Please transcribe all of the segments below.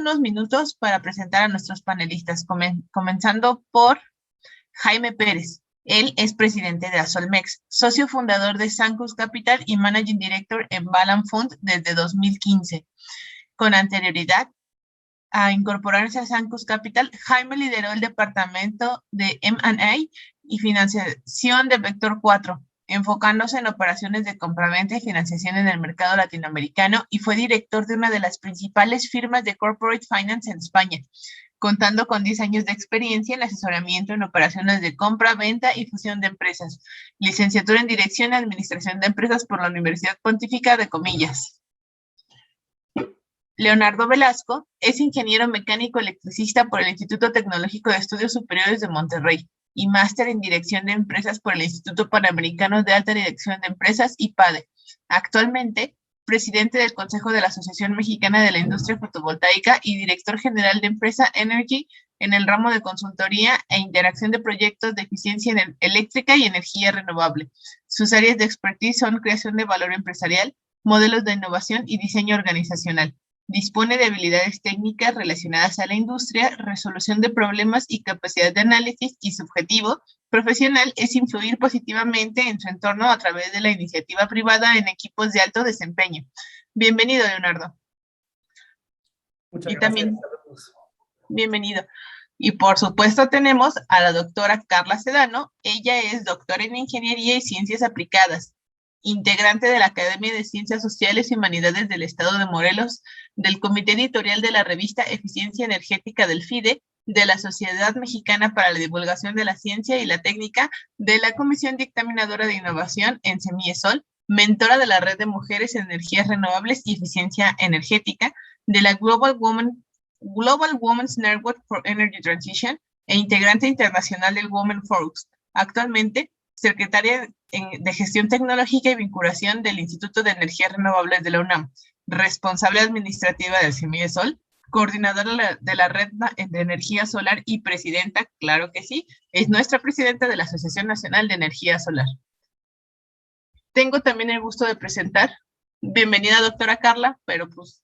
Unos minutos para presentar a nuestros panelistas, comenzando por Jaime Pérez. Él es presidente de Azolmex, socio fundador de Sancus Capital y Managing Director en Balan Fund desde 2015. Con anterioridad a incorporarse a Sancus Capital, Jaime lideró el departamento de M&A y financiación de Vector 4, enfocándose en operaciones de compraventa y financiación en el mercado latinoamericano, y fue director de una de las principales firmas de corporate finance en España, contando con 10 años de experiencia en asesoramiento en operaciones de compra, venta y fusión de empresas. Licenciatura en Dirección y Administración de Empresas por la Universidad Pontificia de Comillas. Leonardo Velasco es ingeniero mecánico electricista por el Instituto Tecnológico de Estudios Superiores de Monterrey y máster en Dirección de Empresas por el Instituto Panamericano de Alta Dirección de Empresas, IPADE. Actualmente, presidente del Consejo de la Asociación Mexicana de la Industria Fotovoltaica y director general de empresa Energy en el ramo de consultoría e interacción de proyectos de eficiencia eléctrica y energía renovable. Sus áreas de expertise son creación de valor empresarial, modelos de innovación y diseño organizacional. Dispone de habilidades técnicas relacionadas a la industria, resolución de problemas y capacidad de análisis, y su objetivo profesional es influir positivamente en su entorno a través de la iniciativa privada en equipos de alto desempeño. Bienvenido, Leonardo. Muchas gracias. También, bienvenido. Y por supuesto tenemos a la doctora Carla Sedano. Ella es doctora en Ingeniería y Ciencias Aplicadas, integrante de la Academia de Ciencias Sociales y Humanidades del Estado de Morelos, del Comité Editorial de la revista Eficiencia Energética del FIDE, de la Sociedad Mexicana para la Divulgación de la Ciencia y la Técnica, de la Comisión Dictaminadora de Innovación en Semiesol, mentora de la Red de Mujeres en Energías Renovables y Eficiencia Energética, de la Global Women's Network for Energy Transition e integrante internacional del Women Forums. Actualmente, secretaria de Gestión Tecnológica y Vinculación del Instituto de Energías Renovables de la UNAM, responsable administrativa del Semiesol, coordinadora de la Red de Energía Solar y presidenta, claro que sí, es nuestra presidenta de la Asociación Nacional de Energía Solar. Tengo también el gusto de presentar, bienvenida doctora Carla, pero pues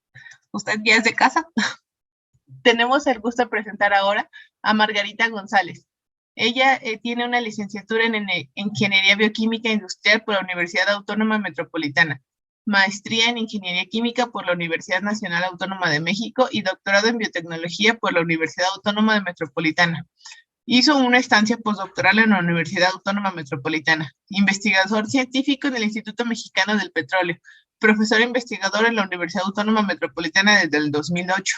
usted ya es de casa. Tenemos el gusto de presentar ahora a Margarita González. Ella tiene una licenciatura en Ingeniería Bioquímica Industrial por la Universidad Autónoma Metropolitana, maestría en Ingeniería Química por la Universidad Nacional Autónoma de México y doctorado en Biotecnología por la Universidad Autónoma de Metropolitana. Hizo una estancia postdoctoral en la Universidad Autónoma Metropolitana, investigador científico en el Instituto Mexicano del Petróleo, profesor investigador en la Universidad Autónoma Metropolitana desde el 2008.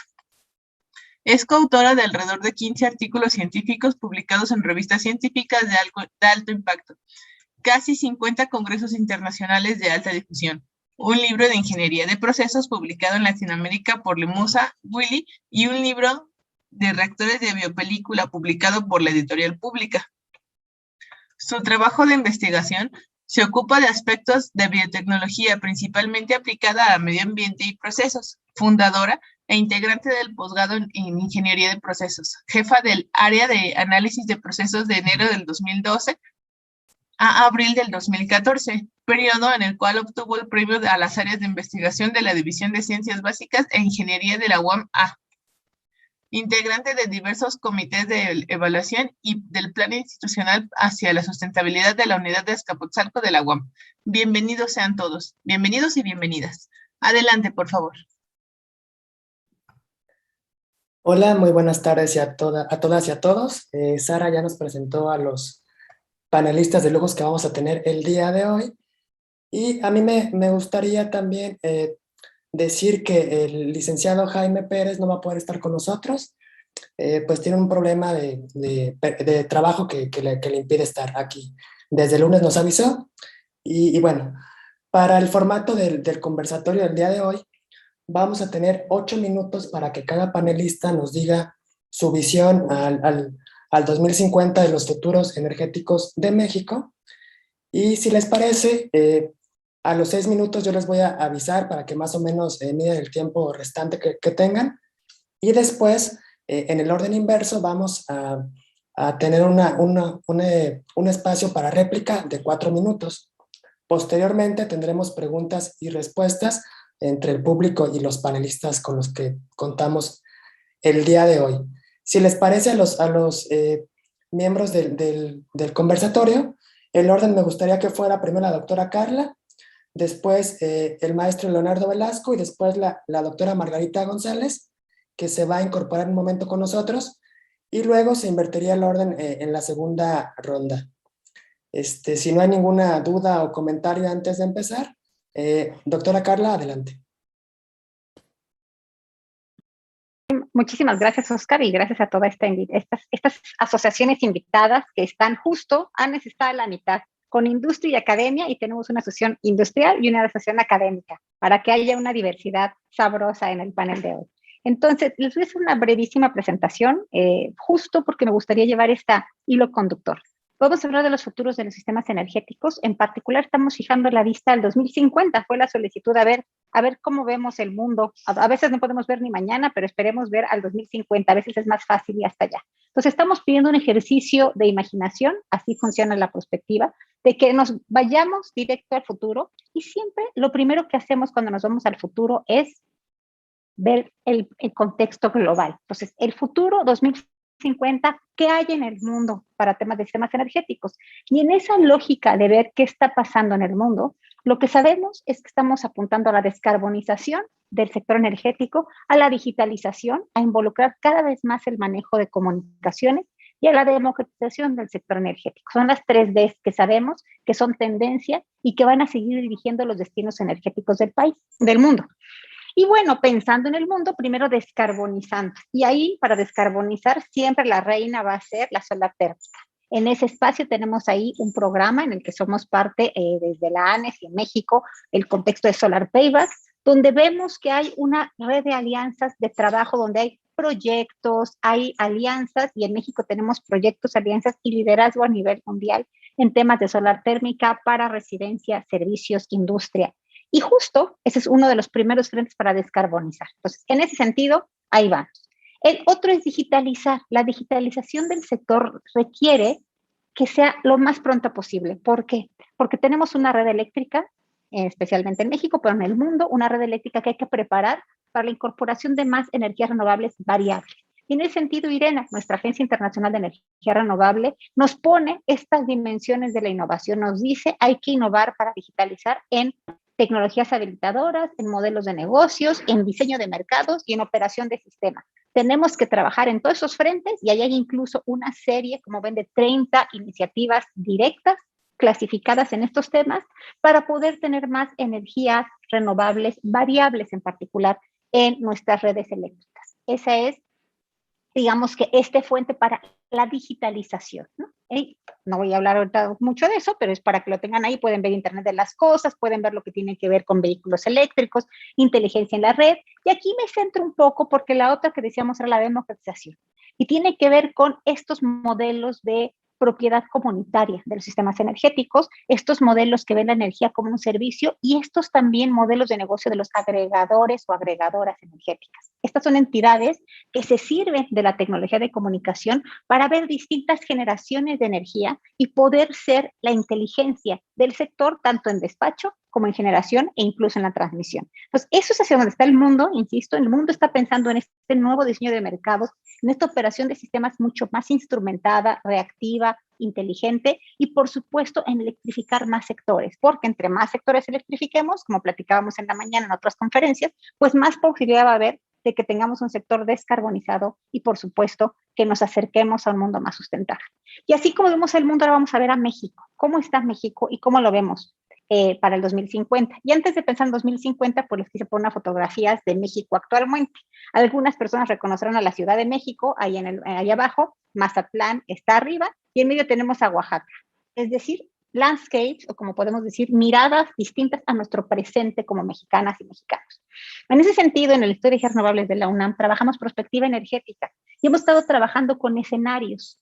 Es coautora de alrededor de 15 artículos científicos publicados en revistas científicas de alto impacto, casi 50 congresos internacionales de alta difusión, un libro de ingeniería de procesos publicado en Latinoamérica por Lemusa Willy y un libro de reactores de biopelícula publicado por la Editorial Pública. Su trabajo de investigación se ocupa de aspectos de biotecnología, principalmente aplicada a medio ambiente y procesos. Fundadora e integrante del posgrado en Ingeniería de Procesos, jefa del área de análisis de procesos de enero del 2012 a abril del 2014, periodo en el cual obtuvo el premio a las áreas de investigación de la División de Ciencias Básicas e Ingeniería de la UAM-A. Integrante de diversos comités de evaluación y del Plan Institucional hacia la Sustentabilidad de la Unidad de Azcapotzalco de la UAM. Bienvenidos sean todos, bienvenidos y bienvenidas. Adelante, por favor. Hola, muy buenas tardes a todas y a todos. Sara ya nos presentó a los panelistas de lujos que vamos a tener el día de hoy. Y a mí me gustaría también decir que el licenciado Jaime Pérez no va a poder estar con nosotros, pues tiene un problema de trabajo que le impide estar aquí. Desde el lunes nos avisó. Y bueno, para el formato del conversatorio del día de hoy, vamos a tener 8 minutos para que cada panelista nos diga su visión al 2050 de los futuros energéticos de México. Y si les parece, a los 6 minutos yo les voy a avisar para que más o menos midan el tiempo restante que tengan. Y después, en el orden inverso, vamos a tener un espacio para réplica de 4 minutos. Posteriormente tendremos preguntas y respuestas entre el público y los panelistas con los que contamos el día de hoy. Si les parece a los miembros del conversatorio, el orden me gustaría que fuera primero la doctora Carla, después el maestro Leonardo Velasco y después la doctora Margarita González, que se va a incorporar en un momento con nosotros, y luego se invertiría el orden en la segunda ronda. Si no hay ninguna duda o comentario antes de empezar, doctora Carla, adelante. Muchísimas gracias, Oscar, y gracias a todas estas asociaciones invitadas que están justo, Anes está a la mitad, con industria y academia, y tenemos una asociación industrial y una asociación académica, para que haya una diversidad sabrosa en el panel de hoy. Entonces, les voy a hacer una brevísima presentación, justo porque me gustaría llevar este hilo conductor. Vamos a hablar de los futuros de los sistemas energéticos. En particular, estamos fijando la vista al 2050. Fue la solicitud a ver cómo vemos el mundo. A veces no podemos ver ni mañana, pero esperemos ver al 2050. A veces es más fácil y hasta allá. Entonces, estamos pidiendo un ejercicio de imaginación, así funciona la perspectiva, de que nos vayamos directo al futuro, y siempre lo primero que hacemos cuando nos vamos al futuro es ver el contexto global. Entonces, el futuro 2050, ¿qué hay en el mundo para temas de sistemas energéticos? Y en esa lógica de ver qué está pasando en el mundo, lo que sabemos es que estamos apuntando a la descarbonización del sector energético, a la digitalización, a involucrar cada vez más el manejo de comunicaciones y a la democratización del sector energético. Son las 3 Ds que sabemos que son tendencia y que van a seguir dirigiendo los destinos energéticos del país, del mundo. Y bueno, pensando en el mundo, primero descarbonizando. Y ahí, para descarbonizar, siempre la reina va a ser la solar térmica. En ese espacio tenemos ahí un programa en el que somos parte desde la ANES y en México, el contexto de Solar Payback, donde vemos que hay una red de alianzas de trabajo, donde hay proyectos, hay alianzas, y en México tenemos proyectos, alianzas y liderazgo a nivel mundial en temas de solar térmica para residencia, servicios, industria. Y justo ese es uno de los primeros frentes para descarbonizar. Entonces, en ese sentido, ahí vamos. El otro es digitalizar. La digitalización del sector requiere que sea lo más pronto posible. ¿Por qué? Porque tenemos una red eléctrica, especialmente en México, pero en el mundo, una red eléctrica que hay que preparar para la incorporación de más energías renovables variables. Y en ese sentido, IRENA, nuestra Agencia Internacional de Energía Renovable, nos pone estas dimensiones de la innovación. Nos dice, hay que innovar para digitalizar en tecnologías habilitadoras, en modelos de negocios, en diseño de mercados y en operación de sistemas. Tenemos que trabajar en todos esos frentes, y ahí hay incluso una serie, como ven, de 30 iniciativas directas clasificadas en estos temas para poder tener más energías renovables variables, en particular en nuestras redes eléctricas. Esa es, digamos, que fuente para la digitalización, ¿no? No voy a hablar ahorita mucho de eso, pero es para que lo tengan ahí. Pueden ver Internet de las cosas, pueden ver lo que tiene que ver con vehículos eléctricos, inteligencia en la red. Y aquí me centro un poco porque la otra que decíamos era la democratización. Y tiene que ver con estos modelos de propiedad comunitaria de los sistemas energéticos, estos modelos que ven la energía como un servicio, y estos también modelos de negocio de los agregadores o agregadoras energéticas. Estas son entidades que se sirven de la tecnología de comunicación para ver distintas generaciones de energía y poder ser la inteligencia del sector, tanto en despacho como en generación e incluso en la transmisión. Entonces, eso es hacia donde está el mundo. Insisto, el mundo está pensando en este nuevo diseño de mercados, en esta operación de sistemas mucho más instrumentada, reactiva, inteligente, y por supuesto en electrificar más sectores, porque entre más sectores electrifiquemos, como platicábamos en la mañana en otras conferencias, pues más posibilidad va a haber de que tengamos un sector descarbonizado y, por supuesto, que nos acerquemos a un mundo más sustentable. Y así como vemos el mundo, ahora vamos a ver a México. ¿Cómo está México y cómo lo vemos para el 2050? Y antes de pensar en 2050, pues les quise poner unas fotografías de México actualmente. Algunas personas reconocerán a la Ciudad de México, ahí ahí abajo, Mazatlán está arriba, y en medio tenemos a Oaxaca. Es decir, landscapes, o como podemos decir, miradas distintas a nuestro presente como mexicanas y mexicanos. En ese sentido, en el Estudio de Energías Renovables de la UNAM, trabajamos prospectiva energética y hemos estado trabajando con escenarios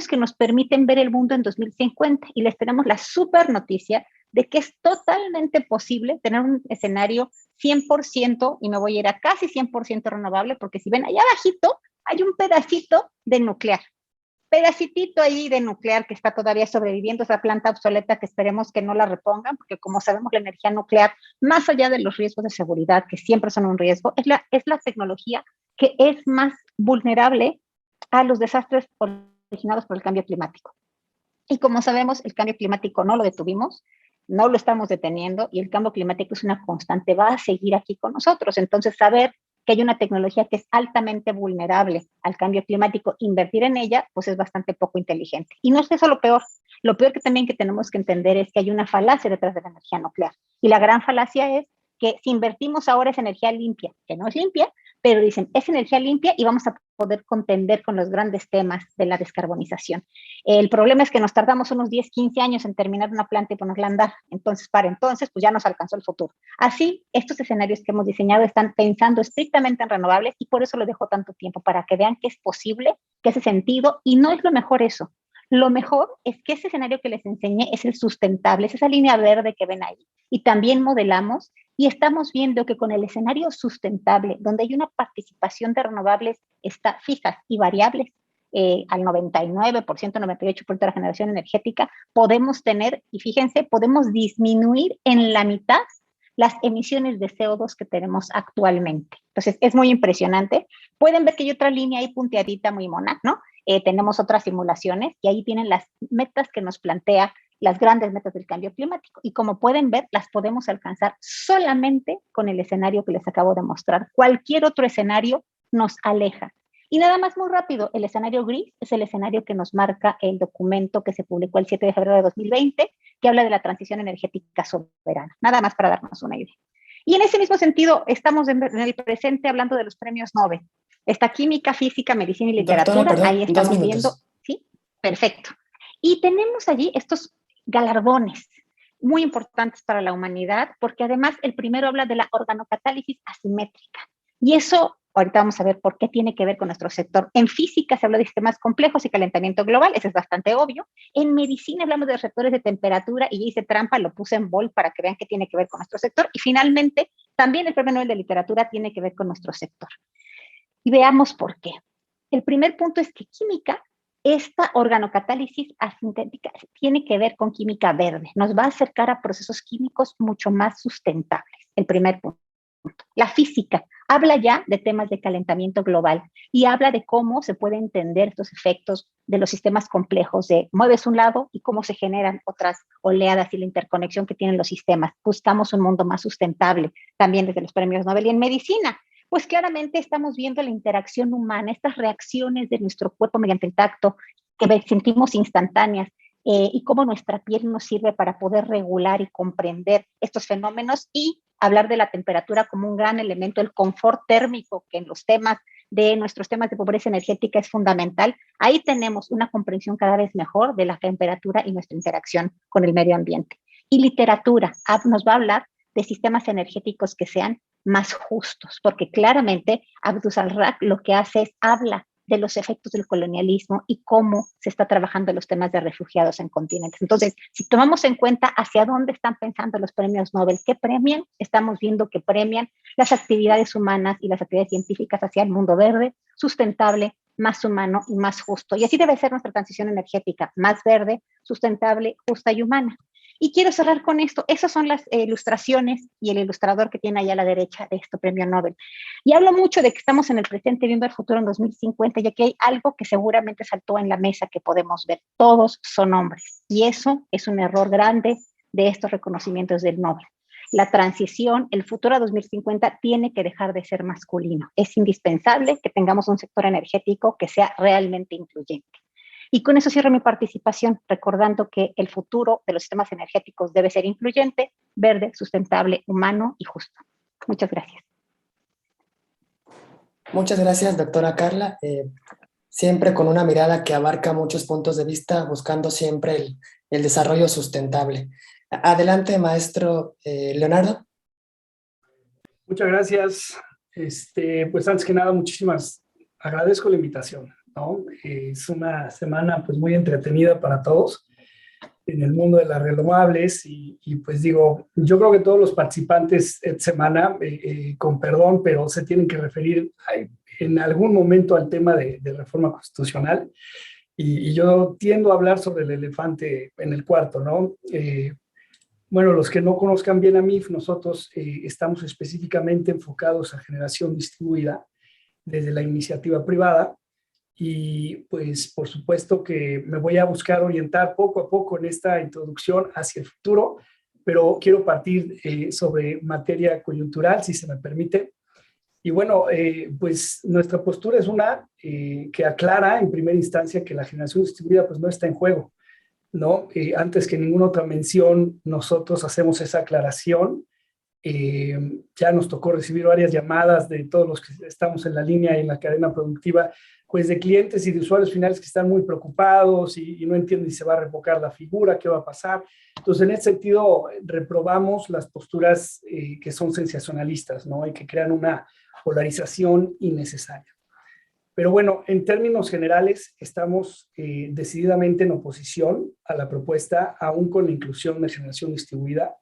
que nos permiten ver el mundo en 2050, y les tenemos la super noticia de que es totalmente posible tener un escenario 100%, y me voy a ir a casi 100% renovable, porque si ven allá abajito, hay un pedacito de nuclear. pedacitito ahí de nuclear que está todavía sobreviviendo, esa planta obsoleta que esperemos que no la repongan, porque como sabemos la energía nuclear, más allá de los riesgos de seguridad, que siempre son un riesgo, es la tecnología que es más vulnerable a los desastres originados por el cambio climático. Y como sabemos, el cambio climático no lo detuvimos, no lo estamos deteniendo y el cambio climático es una constante, va a seguir aquí con nosotros. Entonces, saber que hay una tecnología que es altamente vulnerable al cambio climático, invertir en ella, pues es bastante poco inteligente. Y no es eso lo peor que también que tenemos que entender es que hay una falacia detrás de la energía nuclear. Y la gran falacia es que si invertimos ahora es energía limpia, que no es limpia, pero dicen, es energía limpia y vamos a poder contender con los grandes temas de la descarbonización. El problema es que nos tardamos unos 10, 15 años en terminar una planta y ponerla a andar. Entonces, para entonces, pues ya nos alcanzó el futuro. Así, estos escenarios que hemos diseñado están pensando estrictamente en renovables y por eso lo dejo tanto tiempo, para que vean que es posible, que hace sentido y no es lo mejor eso. Lo mejor es que ese escenario que les enseñé es el sustentable, es esa línea verde que ven ahí. Y también modelamos y estamos viendo que con el escenario sustentable, donde hay una participación de renovables está fijas y variables, al 99%, 98% de la generación energética, podemos tener, y fíjense, podemos disminuir en la mitad las emisiones de CO2 que tenemos actualmente. Entonces, es muy impresionante. Pueden ver que hay otra línea ahí punteadita muy mona, ¿no? Tenemos otras simulaciones y ahí tienen las metas que nos plantea, las grandes metas del cambio climático. Y como pueden ver, las podemos alcanzar solamente con el escenario que les acabo de mostrar. Cualquier otro escenario nos aleja. Y nada más muy rápido, el escenario gris es el escenario que nos marca el documento que se publicó el 7 de febrero de 2020, que habla de la transición energética soberana. Nada más para darnos una idea. Y en ese mismo sentido, estamos en el presente hablando de los premios Nobel. Está química, física, medicina y literatura. Doctora, perdón, Ahí estamos viendo. ¿Sí? Perfecto. Y tenemos allí estos galardones muy importantes para la humanidad, porque además el primero habla de la organocatálisis asimétrica. Y eso, ahorita vamos a ver por qué tiene que ver con nuestro sector. En física se habla de sistemas complejos y calentamiento global, eso es bastante obvio. En medicina hablamos de receptores de temperatura y hice trampa, lo puse en bold para que vean qué tiene que ver con nuestro sector. Y finalmente, también el premio Nobel de Literatura tiene que ver con nuestro sector. Y veamos por qué. El primer punto es que química, esta organocatálisis asintética tiene que ver con química verde. Nos va a acercar a procesos químicos mucho más sustentables. El primer punto. La física habla ya de temas de calentamiento global y habla de cómo se puede entender estos efectos de los sistemas complejos, de mueves un lado y cómo se generan otras oleadas y la interconexión que tienen los sistemas. Buscamos un mundo más sustentable, también desde los premios Nobel. Y en medicina, pues claramente estamos viendo la interacción humana, estas reacciones de nuestro cuerpo mediante el tacto que sentimos instantáneas, y cómo nuestra piel nos sirve para poder regular y comprender estos fenómenos y hablar de la temperatura como un gran elemento, el confort térmico que en los temas de nuestros temas de pobreza energética es fundamental. Ahí tenemos una comprensión cada vez mejor de la temperatura y nuestra interacción con el medio ambiente. Y literatura nos va a hablar de sistemas energéticos que sean más justos, porque claramente Abdus al-Rak lo que hace es habla de los efectos del colonialismo y cómo se está trabajando los temas de refugiados en continentes. Entonces, si tomamos en cuenta hacia dónde están pensando los premios Nobel, ¿qué premian? Estamos viendo que premian las actividades humanas y las actividades científicas hacia el mundo verde, sustentable, más humano y más justo. Y así debe ser nuestra transición energética, más verde, sustentable, justa y humana. Y quiero cerrar con esto. Esas son las ilustraciones y el ilustrador que tiene allá a la derecha de este premio Nobel. Y hablo mucho de que estamos en el presente viendo el futuro en 2050, ya que hay algo que seguramente saltó en la mesa que podemos ver. Todos son hombres. Y eso es un error grande de estos reconocimientos del Nobel. La transición, el futuro a 2050 tiene que dejar de ser masculino. Es indispensable que tengamos un sector energético que sea realmente incluyente. Y con eso cierro mi participación, recordando que el futuro de los sistemas energéticos debe ser incluyente, verde, sustentable, humano y justo. Muchas gracias. Muchas gracias, doctora Carla. Siempre con una mirada que abarca muchos puntos de vista, buscando siempre el desarrollo sustentable. Adelante, maestro Leonardo. Muchas gracias. Pues antes que nada, agradezco la invitación, ¿no? Es una semana pues muy entretenida para todos en el mundo de las renovables y pues digo, yo creo que todos los participantes esta semana, con perdón, pero se tienen que referir en algún momento al tema de reforma constitucional Y yo tiendo a hablar sobre el elefante en el cuarto, ¿no? Bueno, los que no conozcan bien a MIF, nosotros estamos específicamente enfocados a generación distribuida desde la iniciativa privada y pues por supuesto que me voy a buscar orientar poco a poco en esta introducción hacia el futuro, pero quiero partir sobre materia coyuntural, si se me permite. Y bueno, pues nuestra postura es una que aclara en primera instancia que la generación distribuida pues no está en juego, ¿no? Antes que ninguna otra mención, nosotros hacemos esa aclaración. Ya nos tocó recibir varias llamadas de todos los que estamos en la línea y en la cadena productiva, pues de clientes y de usuarios finales que están muy preocupados y no entienden si se va a revocar la figura, qué va a pasar. Entonces, en ese sentido, reprobamos las posturas que son sensacionalistas, ¿no? Y que crean una polarización innecesaria. Pero bueno, en términos generales, estamos decididamente en oposición a la propuesta, aún con la inclusión de generación distribuida.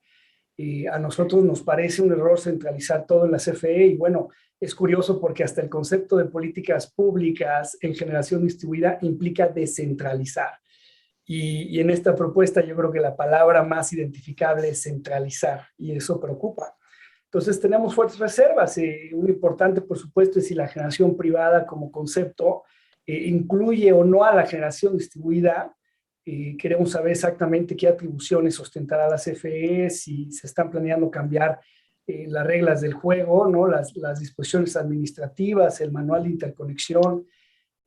A nosotros nos parece un error centralizar todo en la CFE y bueno, es curioso porque hasta el concepto de políticas públicas en generación distribuida implica descentralizar. Y en esta propuesta yo creo que la palabra más identificable es centralizar y eso preocupa. Entonces tenemos fuertes reservas. Una importante, por supuesto, es si la generación privada como concepto incluye o no a la generación distribuida. Queremos saber exactamente qué atribuciones ostentará la CFE, si se están planeando cambiar las reglas del juego, ¿no? Las disposiciones administrativas, el manual de interconexión.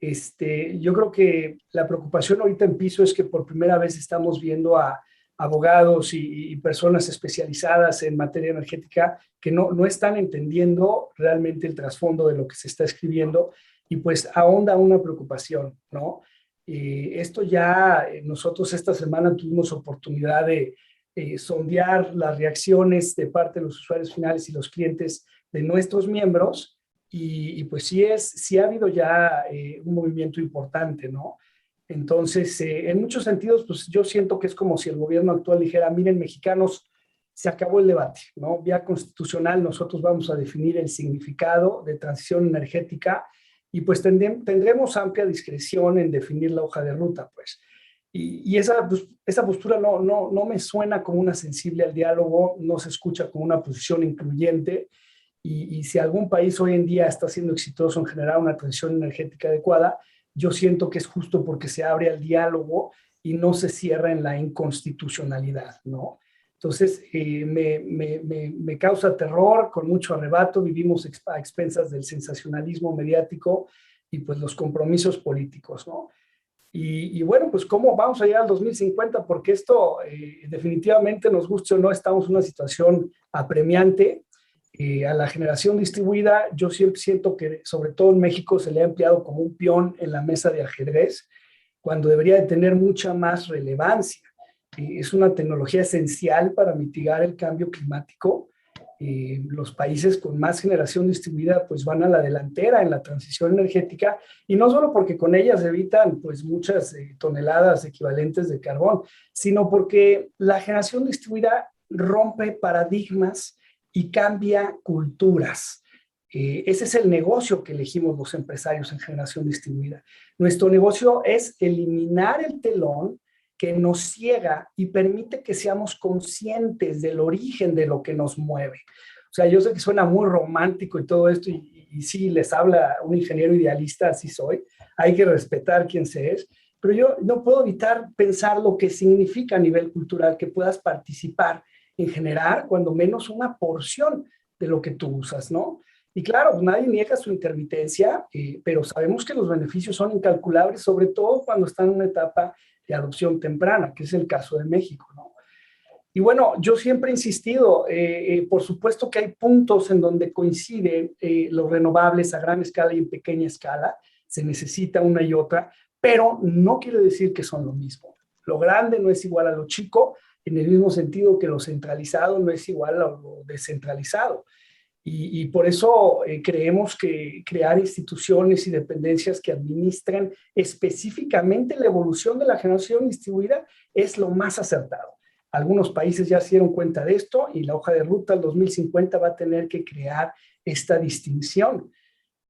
Yo creo que la preocupación ahorita en piso es que por primera vez estamos viendo a abogados y personas especializadas en materia energética que no están entendiendo realmente el trasfondo de lo que se está escribiendo y pues ahonda una preocupación, ¿no? Esto ya nosotros esta semana tuvimos oportunidad de sondear las reacciones de parte de los usuarios finales y los clientes de nuestros miembros y pues sí ha habido ya un movimiento importante, ¿no? Entonces, en muchos sentidos, pues yo siento que es como si el gobierno actual dijera, miren, mexicanos, se acabó el debate, ¿no? Vía constitucional nosotros vamos a definir el significado de transición energética y pues tendremos amplia discreción en definir la hoja de ruta, pues. Y esa postura no me suena como una sensible al diálogo, no se escucha como una posición incluyente y si algún país hoy en día está siendo exitoso en generar una transición energética adecuada, yo siento que es justo porque se abre al diálogo y no se cierra en la inconstitucionalidad, ¿no? Entonces, me causa terror, con mucho arrebato, vivimos a expensas del sensacionalismo mediático y pues los compromisos políticos, ¿no? Y bueno, pues ¿cómo vamos a llegar al 2050? Porque esto definitivamente, nos guste o no, estamos en una situación apremiante. A la generación distribuida, yo siempre siento que, sobre todo en México, se le ha empleado como un peón en la mesa de ajedrez, cuando debería de tener mucha más relevancia. Es una tecnología esencial para mitigar el cambio climático. Los países con más generación distribuida pues van a la delantera en la transición energética y no solo porque con ellas evitan pues muchas toneladas equivalentes de carbón, sino porque la generación distribuida rompe paradigmas y cambia culturas. Ese es el negocio que elegimos los empresarios en generación distribuida. Nuestro negocio es eliminar el telón que nos ciega y permite que seamos conscientes del origen de lo que nos mueve. O sea, yo sé que suena muy romántico y todo esto, y sí, les habla un ingeniero idealista, así soy, hay que respetar quién se es, pero yo no puedo evitar pensar lo que significa a nivel cultural que puedas participar en generar, cuando menos, una porción de lo que tú usas, ¿no? Y claro, nadie niega su intermitencia, pero sabemos que los beneficios son incalculables, sobre todo cuando están en una etapa de adopción temprana, que es el caso de México, ¿no? Y bueno, yo siempre he insistido, por supuesto que hay puntos en donde coinciden los renovables a gran escala y en pequeña escala, se necesita una y otra, pero no quiere decir que son lo mismo. Lo grande no es igual a lo chico, en el mismo sentido que lo centralizado no es igual a lo descentralizado. Y por eso creemos que crear instituciones y dependencias que administren específicamente la evolución de la generación distribuida es lo más acertado. Algunos países ya se dieron cuenta de esto y la hoja de ruta al 2050 va a tener que crear esta distinción.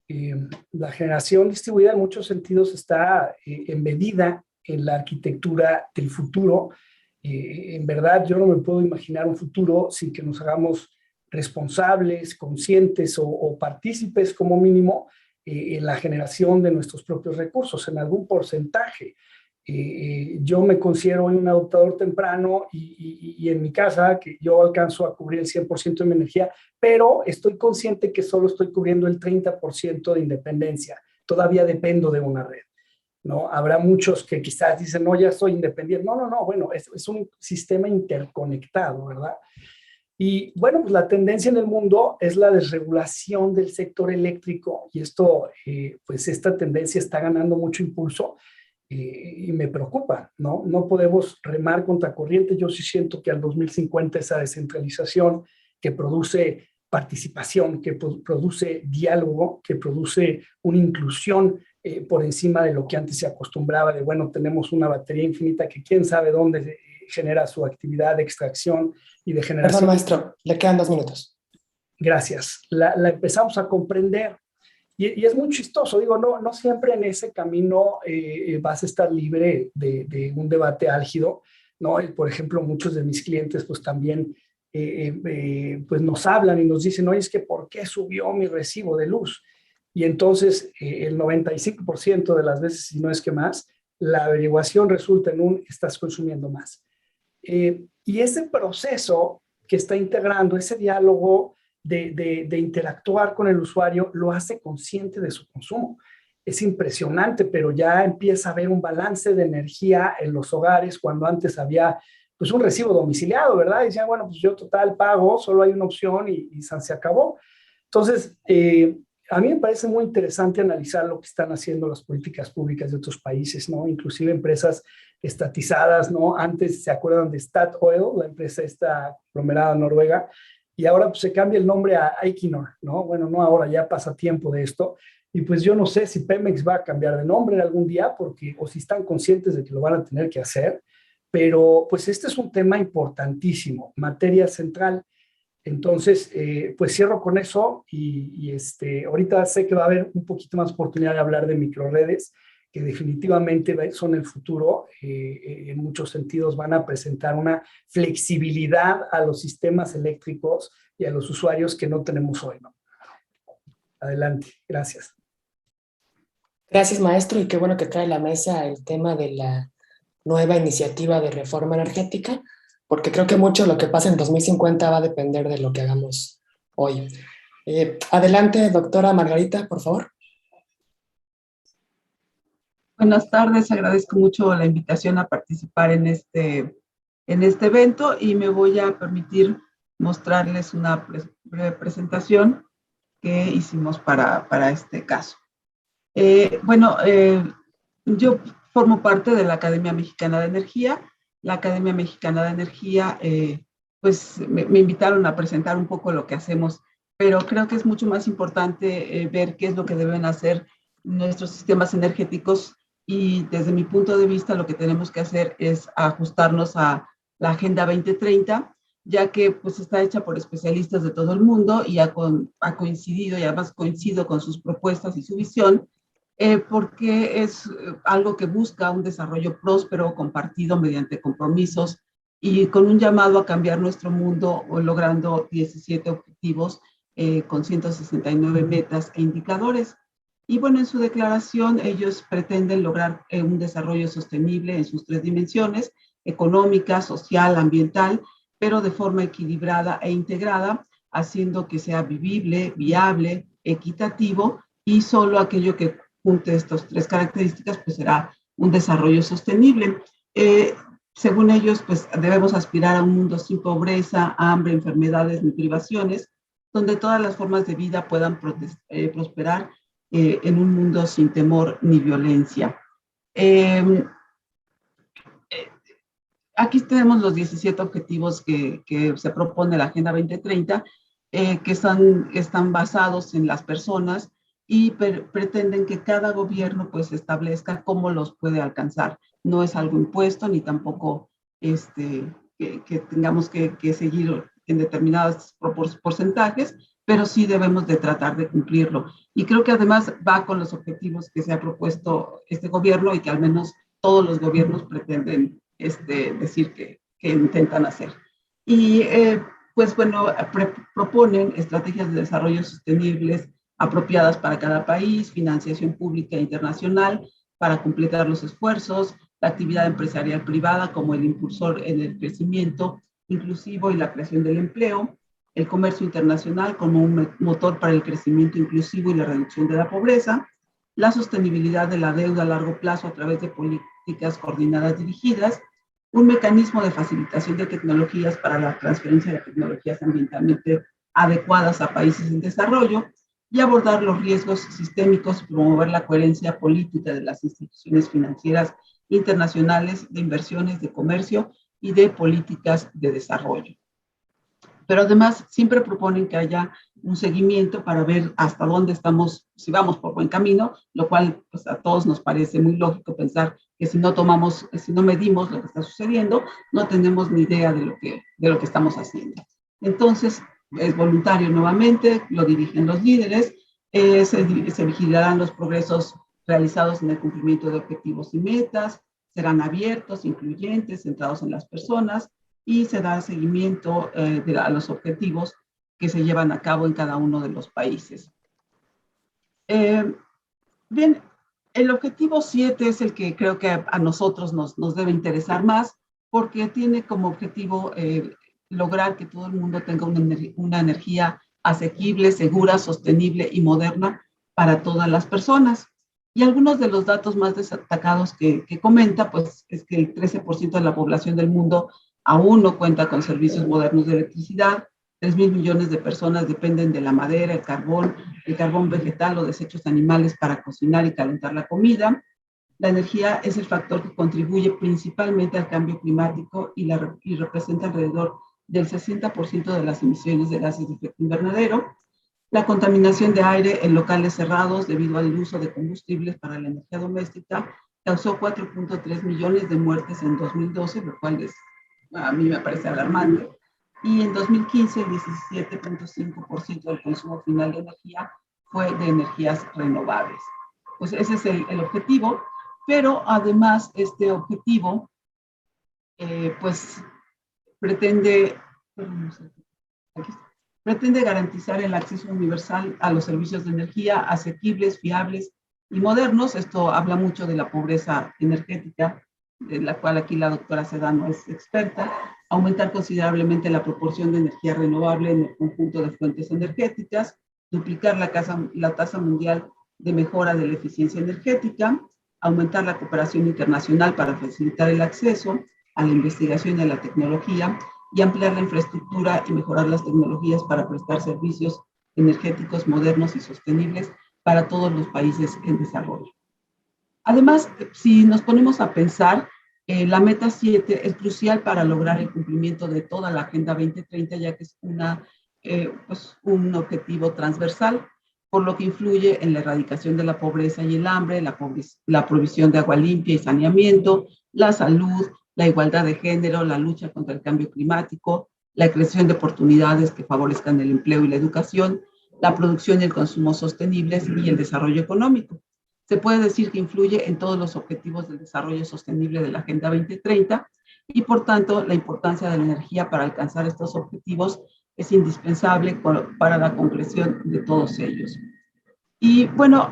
La generación distribuida en muchos sentidos está embebida en la arquitectura del futuro. En verdad, yo no me puedo imaginar un futuro sin que nos hagamos responsables, conscientes o partícipes como mínimo en la generación de nuestros propios recursos, en algún porcentaje. Yo me considero un adoptador temprano y en mi casa, que yo alcanzo a cubrir el 100% de mi energía, pero estoy consciente que solo estoy cubriendo el 30% de independencia. Todavía dependo de una red, ¿no? Habrá muchos que quizás dicen, no, ya soy independiente. No, no, no, bueno, es un sistema interconectado, ¿verdad? Y bueno, pues la tendencia en el mundo es la desregulación del sector eléctrico y esto, pues esta tendencia está ganando mucho impulso y me preocupa, ¿no? No podemos remar contra corriente. Yo sí siento que al 2050 esa descentralización que produce participación, que produce diálogo, que produce una inclusión por encima de lo que antes se acostumbraba de, bueno, tenemos una batería infinita que quién sabe dónde genera su actividad de extracción y de generación. Perdón, maestro, le quedan 2 minutos. Gracias. La empezamos a comprender y es muy chistoso. Digo, no siempre en ese camino vas a estar libre de un debate álgido, ¿no? Por ejemplo, muchos de mis clientes pues también pues nos hablan y nos dicen, oye, es que ¿por qué subió mi recibo de luz? Y entonces el 95% de las veces, si no es que más, la averiguación resulta en estás consumiendo más. Y ese proceso que está integrando, ese diálogo de interactuar con el usuario, lo hace consciente de su consumo. Es impresionante, pero ya empieza a haber un balance de energía en los hogares cuando antes había pues un recibo domiciliado, ¿verdad? Y decían, bueno, pues yo total pago, solo hay una opción y se acabó. Entonces, a mí me parece muy interesante analizar lo que están haciendo las políticas públicas de otros países, ¿no? Inclusive empresas estatizadas, ¿no? Antes se acuerdan de Statoil, la empresa esta conglomerada noruega, y ahora pues, se cambia el nombre a Equinor, ¿no? Bueno, no ahora, ya pasa tiempo de esto, y pues yo no sé si Pemex va a cambiar de nombre algún día, porque, o si están conscientes de que lo van a tener que hacer, pero pues este es un tema importantísimo, materia central. Entonces, pues cierro con eso y ahorita sé que va a haber un poquito más oportunidad de hablar de microredes, que definitivamente son el futuro. En muchos sentidos van a presentar una flexibilidad a los sistemas eléctricos y a los usuarios que no tenemos hoy, ¿no? Adelante, gracias. Gracias, maestro, y qué bueno que trae a la mesa el tema de la nueva iniciativa de reforma energética, porque creo que mucho de lo que pasa en 2050 va a depender de lo que hagamos hoy. Adelante, doctora Margarita, por favor. Buenas tardes, agradezco mucho la invitación a participar en este evento y me voy a permitir mostrarles una breve presentación que hicimos para este caso. Yo formo parte de la Academia Mexicana de Energía. La Academia Mexicana de Energía, pues me invitaron a presentar un poco lo que hacemos, pero creo que es mucho más importante ver qué es lo que deben hacer nuestros sistemas energéticos y desde mi punto de vista lo que tenemos que hacer es ajustarnos a la Agenda 2030, ya que pues está hecha por especialistas de todo el mundo y ha coincidido y además coincido con sus propuestas y su visión, porque es algo que busca un desarrollo próspero, compartido mediante compromisos y con un llamado a cambiar nuestro mundo, logrando 17 objetivos con 169 metas e indicadores. Y bueno, en su declaración ellos pretenden lograr un desarrollo sostenible en sus 3 dimensiones, económica, social, ambiental, pero de forma equilibrada e integrada, haciendo que sea vivible, viable, equitativo y solo aquello que junte estas 3 características pues será un desarrollo sostenible. Según ellos, pues debemos aspirar a un mundo sin pobreza, hambre, enfermedades ni privaciones, donde todas las formas de vida puedan prosperar en un mundo sin temor ni violencia. Aquí tenemos los 17 objetivos que se propone la Agenda 2030, que están basados en las personas y pretenden que cada gobierno pues establezca cómo los puede alcanzar. No es algo impuesto ni tampoco que tengamos que seguir en determinados porcentajes, pero sí debemos de tratar de cumplirlo. Y creo que además va con los objetivos que se ha propuesto este gobierno y que al menos todos los gobiernos pretenden decir que intentan hacer. Y pues bueno, proponen estrategias de desarrollo sostenibles apropiadas para cada país, financiación pública e internacional para completar los esfuerzos, la actividad empresarial privada como el impulsor en el crecimiento inclusivo y la creación del empleo, el comercio internacional como un motor para el crecimiento inclusivo y la reducción de la pobreza, la sostenibilidad de la deuda a largo plazo a través de políticas coordinadas dirigidas, un mecanismo de facilitación de tecnologías para la transferencia de tecnologías ambientalmente adecuadas a países en desarrollo y abordar los riesgos sistémicos y promover la coherencia política de las instituciones financieras internacionales, de inversiones, de comercio y de políticas de desarrollo. Pero además siempre proponen que haya un seguimiento para ver hasta dónde estamos, si vamos por buen camino, lo cual pues, a todos nos parece muy lógico pensar que si no medimos lo que está sucediendo, no tenemos ni idea de lo que estamos haciendo. Entonces, es voluntario nuevamente, lo dirigen los líderes, se vigilarán los progresos realizados en el cumplimiento de objetivos y metas, serán abiertos, incluyentes, centrados en las personas, y se da seguimiento a los objetivos que se llevan a cabo en cada uno de los países. Bien, el objetivo 7 es el que creo que a nosotros nos debe interesar más, porque tiene como objetivo lograr que todo el mundo tenga una energía asequible, segura, sostenible y moderna para todas las personas. Y algunos de los datos más destacados que comenta, pues es que el 13% de la población del mundo aún no cuenta con servicios modernos de electricidad, 3.000 millones de personas dependen de la madera, el carbón vegetal o desechos animales para cocinar y calentar la comida. La energía es el factor que contribuye principalmente al cambio climático y representa alrededor del 60% de las emisiones de gases de efecto invernadero. La contaminación de aire en locales cerrados debido al uso de combustibles para la energía doméstica causó 4.3 millones de muertes en 2012, lo cual a mí me parece alarmante. Y en 2015, el 17.5% del consumo final de energía fue de energías renovables. Pues ese es el objetivo, pero además este objetivo pues pretende garantizar el acceso universal a los servicios de energía asequibles, fiables y modernos. Esto habla mucho de la pobreza energética, de la cual aquí la doctora Sedano es experta, aumentar considerablemente la proporción de energía renovable en el conjunto de fuentes energéticas, duplicar la tasa mundial de mejora de la eficiencia energética, aumentar la cooperación internacional para facilitar el acceso a la investigación y a la tecnología y ampliar la infraestructura y mejorar las tecnologías para prestar servicios energéticos modernos y sostenibles para todos los países en desarrollo. Además, si nos ponemos a pensar, la meta 7 es crucial para lograr el cumplimiento de toda la Agenda 2030, ya que es un objetivo transversal, por lo que influye en la erradicación de la pobreza y el hambre, la provisión de agua limpia y saneamiento, la salud, la igualdad de género, la lucha contra el cambio climático, la creación de oportunidades que favorezcan el empleo y la educación, la producción y el consumo sostenibles y el desarrollo económico. Se puede decir que influye en todos los objetivos del desarrollo sostenible de la Agenda 2030 y, por tanto, la importancia de la energía para alcanzar estos objetivos es indispensable para la concreción de todos ellos. Y, bueno,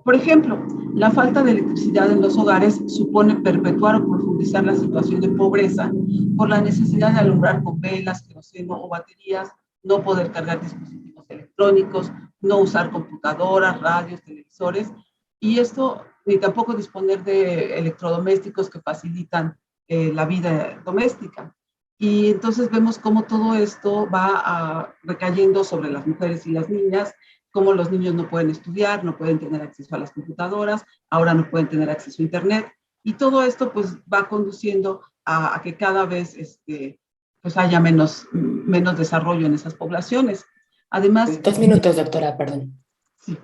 por ejemplo, la falta de electricidad en los hogares supone perpetuar o profundizar la situación de pobreza por la necesidad de alumbrar con velas, queroseno o baterías, no poder cargar dispositivos electrónicos, no usar computadoras, radios, televisores, y esto, ni tampoco disponer de electrodomésticos que facilitan la vida doméstica. Y entonces vemos cómo todo esto va recayendo sobre las mujeres y las niñas, cómo los niños no pueden estudiar, no pueden tener acceso a las computadoras, ahora no pueden tener acceso a internet, y todo esto pues va conduciendo a que cada vez pues haya menos desarrollo en esas poblaciones. Además... 2 minutos, doctora, perdón. Sí.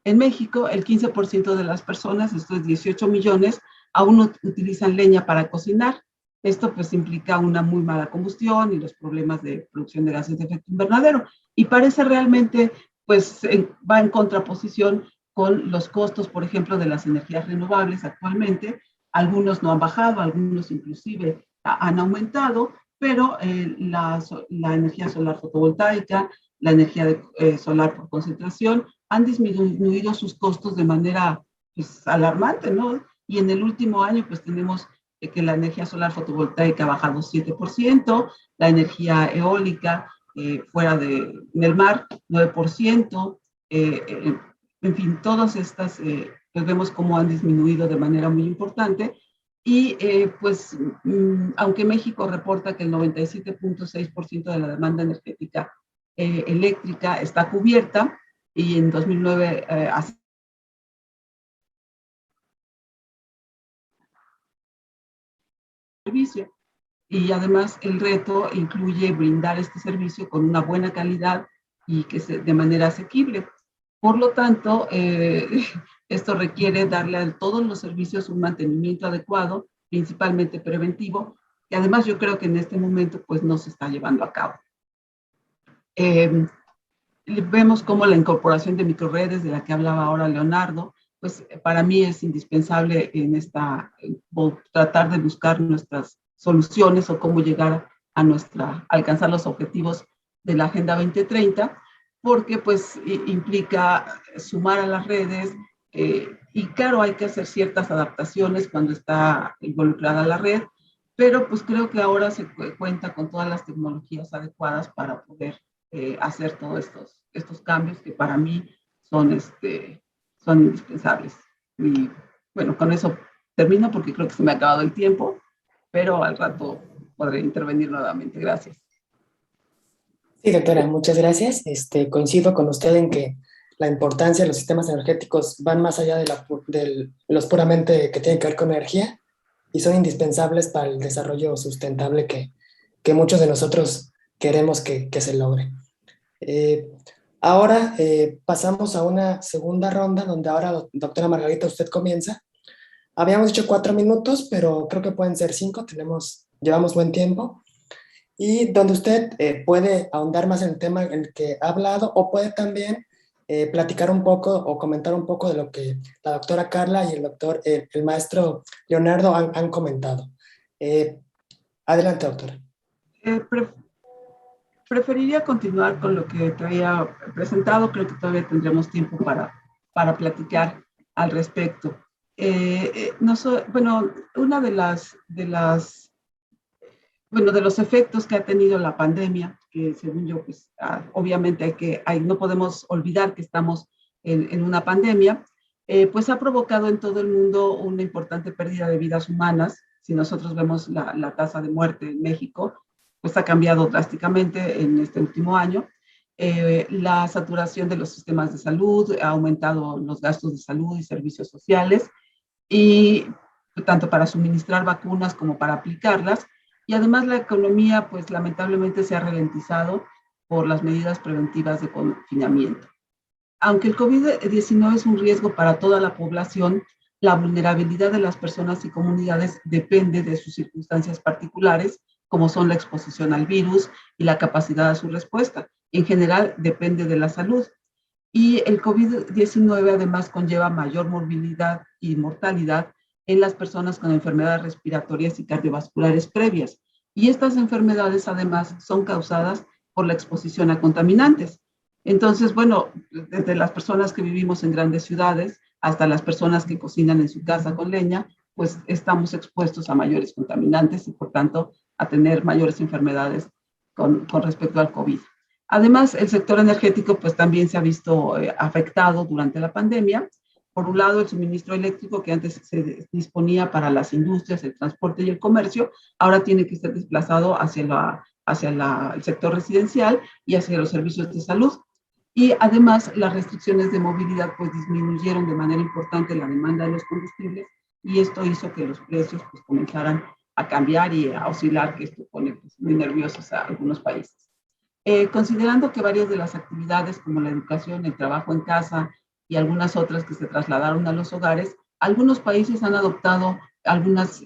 En México, el 15% de las personas, esto es 18 millones, aún no utilizan leña para cocinar, Esto pues implica una muy mala combustión y los problemas de producción de gases de efecto invernadero. Y parece realmente, pues, va en contraposición con los costos, por ejemplo, de las energías renovables actualmente. Algunos no han bajado, algunos inclusive han aumentado, pero la energía solar fotovoltaica, la energía solar por concentración, han disminuido sus costos de manera pues, alarmante, ¿no? Y en el último año, pues tenemos que la energía solar fotovoltaica ha bajado 7%, la energía eólica fuera del mar 9%, en fin, todas estas, pues vemos cómo han disminuido de manera muy importante. Y pues, aunque México reporta que el 97.6% de la demanda energética eléctrica está cubierta, y en 2009 servicio. Y además el reto incluye brindar este servicio con una buena calidad y que de manera asequible. Por lo tanto, esto requiere darle a todos los servicios un mantenimiento adecuado, principalmente preventivo, y además yo creo que en este momento pues no se está llevando a cabo. Vemos cómo la incorporación de microredes, de la que hablaba ahora Leonardo, pues para mí es indispensable en tratar de buscar nuestras soluciones o cómo llegar a alcanzar los objetivos de la Agenda 2030, porque pues implica sumar a las redes y claro, hay que hacer ciertas adaptaciones cuando está involucrada la red, pero pues creo que ahora se cuenta con todas las tecnologías adecuadas para poder hacer todos estos cambios que para mí son indispensables. Y bueno, con eso termino porque creo que se me ha acabado el tiempo, pero al rato podré intervenir nuevamente. Gracias. Sí, doctora, muchas gracias. Coincido con usted en que la importancia de los sistemas energéticos van más allá de los puramente que tienen que ver con energía y son indispensables para el desarrollo sustentable que muchos de nosotros queremos que se logre. Ahora pasamos a una segunda ronda donde ahora, doctora Margarita, usted comienza. Habíamos dicho 4 minutos, pero creo que pueden ser 5, llevamos buen tiempo. Y donde usted puede ahondar más en el tema en el que ha hablado o puede también platicar un poco o comentar un poco de lo que la doctora Carla y el maestro Leonardo han comentado. Adelante, doctora. Preferiría continuar con lo que te había presentado. Creo que todavía tendremos tiempo para platicar al respecto. Bueno, una de los efectos que ha tenido la pandemia, que según yo, pues obviamente no podemos olvidar que estamos en una pandemia, pues ha provocado en todo el mundo una importante pérdida de vidas humanas. Si nosotros vemos la tasa de muerte en México, pues ha cambiado drásticamente en este último año. La saturación de los sistemas de salud, ha aumentado los gastos de salud y servicios sociales, y tanto para suministrar vacunas como para aplicarlas. Y además la economía, pues lamentablemente se ha ralentizado por las medidas preventivas de confinamiento. Aunque el COVID-19 es un riesgo para toda la población, la vulnerabilidad de las personas y comunidades depende de sus circunstancias particulares, como son la exposición al virus y la capacidad de su respuesta. En general, depende de la salud. Y el COVID-19 además conlleva mayor morbilidad y mortalidad en las personas con enfermedades respiratorias y cardiovasculares previas. Y estas enfermedades además son causadas por la exposición a contaminantes. Entonces, bueno, desde las personas que vivimos en grandes ciudades hasta las personas que cocinan en su casa con leña, pues estamos expuestos a mayores contaminantes y por tanto a tener mayores enfermedades con respecto al COVID. Además, el sector energético pues también se ha visto afectado durante la pandemia. Por un lado, el suministro eléctrico que antes se disponía para las industrias, el transporte y el comercio, ahora tiene que ser desplazado hacia el sector residencial y hacia los servicios de salud. Y además, las restricciones de movilidad pues disminuyeron de manera importante la demanda de los combustibles y esto hizo que los precios pues comenzaran a cambiar y a oscilar, que esto pone pues, muy nerviosos a algunos países. Considerando que varias de las actividades como la educación, el trabajo en casa y algunas otras que se trasladaron a los hogares, algunos países han adoptado algunas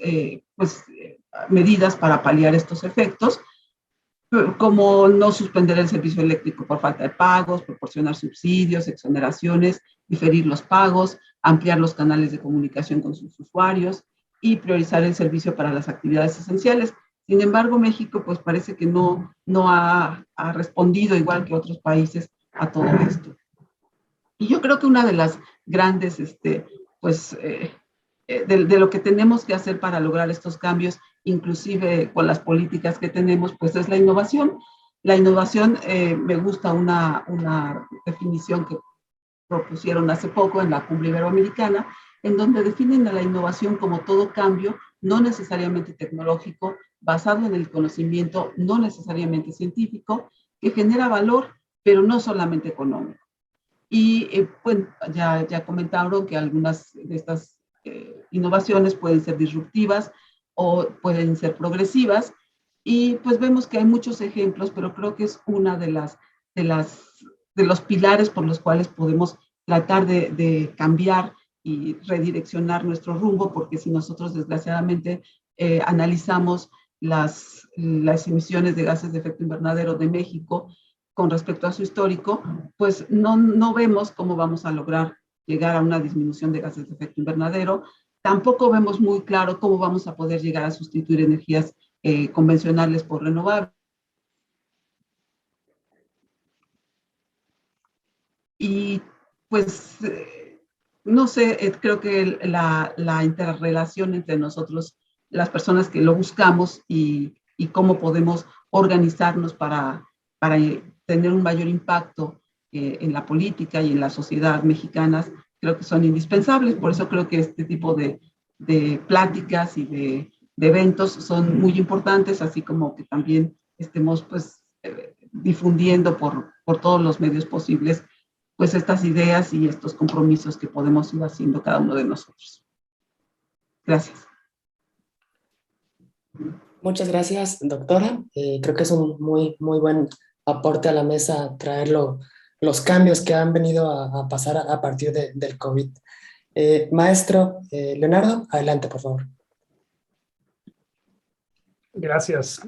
medidas para paliar estos efectos, como no suspender el servicio eléctrico por falta de pagos, proporcionar subsidios, exoneraciones, diferir los pagos, ampliar los canales de comunicación con sus usuarios y priorizar el servicio para las actividades esenciales. Sin embargo, México pues parece que no ha respondido igual que otros países a todo esto. Y yo creo que una de las grandes, de lo que tenemos que hacer para lograr estos cambios, inclusive con las políticas que tenemos, pues es la innovación. La innovación, me gusta una definición que propusieron hace poco en la Cumbre Iberoamericana, en donde definen a la innovación como todo cambio, no necesariamente tecnológico, basado en el conocimiento, no necesariamente científico, que genera valor, pero no solamente económico. Y bueno, ya comentaron que algunas de estas innovaciones pueden ser disruptivas o pueden ser progresivas, y pues vemos que hay muchos ejemplos, pero creo que es una de los pilares por los cuales podemos tratar de cambiar y redireccionar nuestro rumbo, porque si nosotros desgraciadamente analizamos las emisiones de gases de efecto invernadero de México con respecto a su histórico, pues no vemos cómo vamos a lograr llegar a una disminución de gases de efecto invernadero. Tampoco vemos muy claro cómo vamos a poder llegar a sustituir energías convencionales por renovables. Y pues, no sé, creo que la interrelación entre nosotros, las personas que lo buscamos y cómo podemos organizarnos para tener un mayor impacto en la política y en la sociedad mexicanas, creo que son indispensables. Por eso creo que este tipo de pláticas y de eventos son muy importantes, así como que también estemos pues difundiendo por todos los medios posibles pues estas ideas y estos compromisos que podemos ir haciendo cada uno de nosotros. Gracias. Muchas gracias, doctora. Creo que es un muy buen aporte a la mesa traer los cambios que han venido a pasar a partir del COVID. Maestro Leonardo, adelante, por favor. Gracias.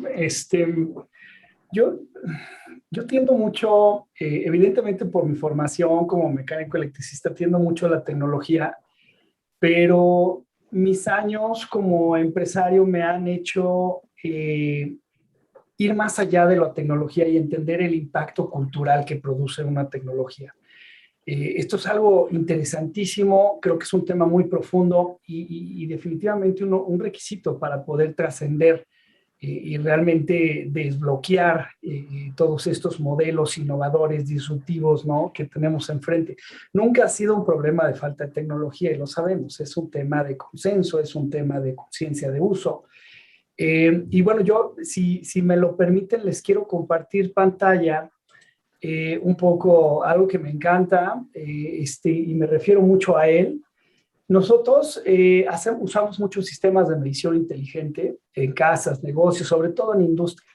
Yo tiendo mucho, evidentemente por mi formación como mecánico electricista, tiendo mucho a la tecnología, pero mis años como empresario me han hecho ir más allá de la tecnología y entender el impacto cultural que produce una tecnología. Esto es algo interesantísimo, creo que es un tema muy profundo y definitivamente un requisito para poder trascender y realmente desbloquear todos estos modelos innovadores, disruptivos, ¿no?, que tenemos enfrente. Nunca ha sido un problema de falta de tecnología y lo sabemos, es un tema de consenso, es un tema de conciencia de uso. Y bueno, yo, si me lo permiten, les quiero compartir pantalla un poco algo que me encanta y me refiero mucho a él. Nosotros usamos muchos sistemas de medición inteligente en casas, negocios, sobre todo en industria.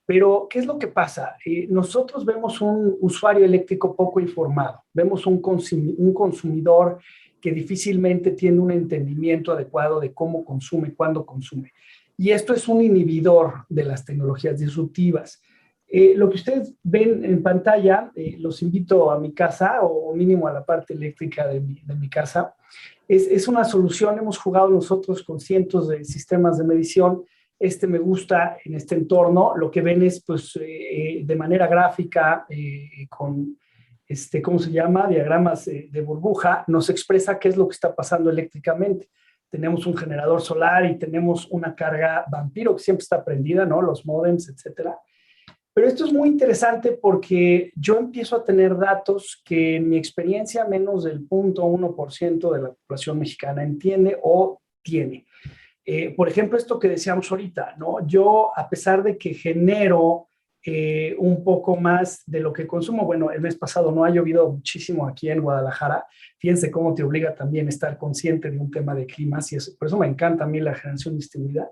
Pero, ¿qué es lo que pasa? Nosotros vemos un usuario eléctrico poco informado, vemos un consumidor que difícilmente tiene un entendimiento adecuado de cómo consume, cuándo consume. Y esto es un inhibidor de las tecnologías disruptivas. Lo que ustedes ven en pantalla, los invito a mi casa o mínimo a la parte eléctrica de mi casa. Es una solución, hemos jugado nosotros con cientos de sistemas de medición. Me gusta en este entorno. Lo que ven es pues, de manera gráfica con, ¿cómo se llama? Diagramas de burbuja, nos expresa qué es lo que está pasando eléctricamente. Tenemos un generador solar y tenemos una carga vampiro que siempre está prendida, ¿no? Los módems, etcétera. Pero esto es muy interesante porque yo empiezo a tener datos que en mi experiencia menos del 0.1% de la población mexicana entiende o tiene. Por ejemplo, esto que decíamos ahorita, ¿no? Yo, a pesar de que genero un poco más de lo que consumo, bueno, el mes pasado no ha llovido muchísimo aquí en Guadalajara. Fíjense cómo te obliga también a estar consciente de un tema de climas y eso, por eso me encanta a mí la generación distribuida.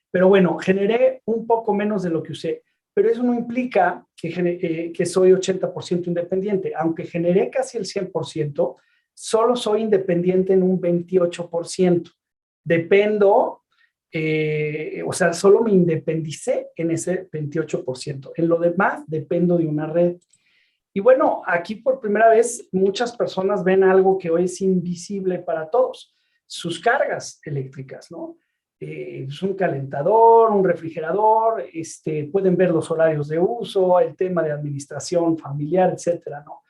Pero bueno, generé un poco menos de lo que usé. Pero eso no implica que soy 80% independiente. Aunque generé casi el 100%, solo soy independiente en un 28%. Dependo o sea, solo me independicé en ese 28%. En lo demás, dependo de una red. Y bueno, aquí por primera vez muchas personas ven algo que hoy es invisible para todos, sus cargas eléctricas, ¿no? Es un calentador, un refrigerador, pueden ver los horarios de uso, el tema de administración familiar, etcétera, ¿no?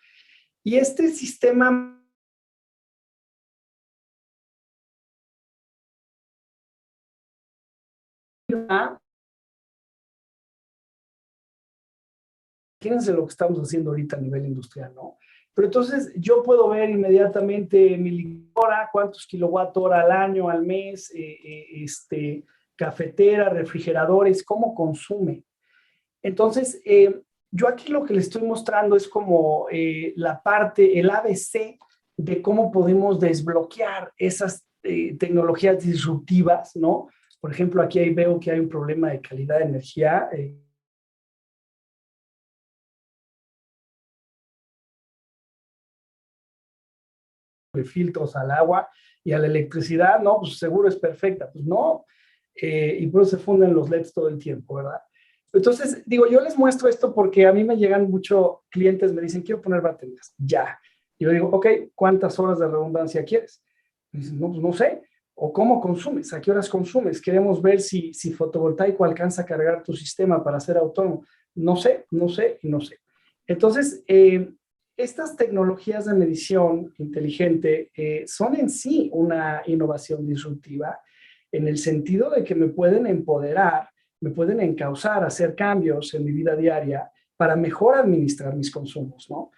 Y este sistema fíjense lo que estamos haciendo ahorita a nivel industrial, ¿no? Pero entonces yo puedo ver inmediatamente mi licuadora, cuántos kilowatt hora al año, al mes, cafetera, refrigeradores, cómo consume. Entonces, yo aquí lo que les estoy mostrando es como la parte, el ABC de cómo podemos desbloquear esas tecnologías disruptivas, ¿no? Por ejemplo, aquí ahí veo que hay un problema de calidad de energía. De filtros al agua y a la electricidad, no, pues seguro es perfecta, pues no, y por eso se funden los LEDs todo el tiempo, ¿verdad? Entonces, digo, yo les muestro esto porque a mí me llegan muchos clientes, me dicen, quiero poner baterías, ya. Y yo digo, ok, ¿cuántas horas de redundancia quieres? Me dicen, no, pues no sé. ¿O cómo consumes? ¿A qué horas consumes? Queremos ver si fotovoltaico alcanza a cargar tu sistema para ser autónomo. No sé, no sé y no sé. Entonces, estas tecnologías de medición inteligente son en sí una innovación disruptiva en el sentido de que me pueden empoderar, me pueden encauzar a hacer cambios en mi vida diaria para mejor administrar mis consumos, ¿no?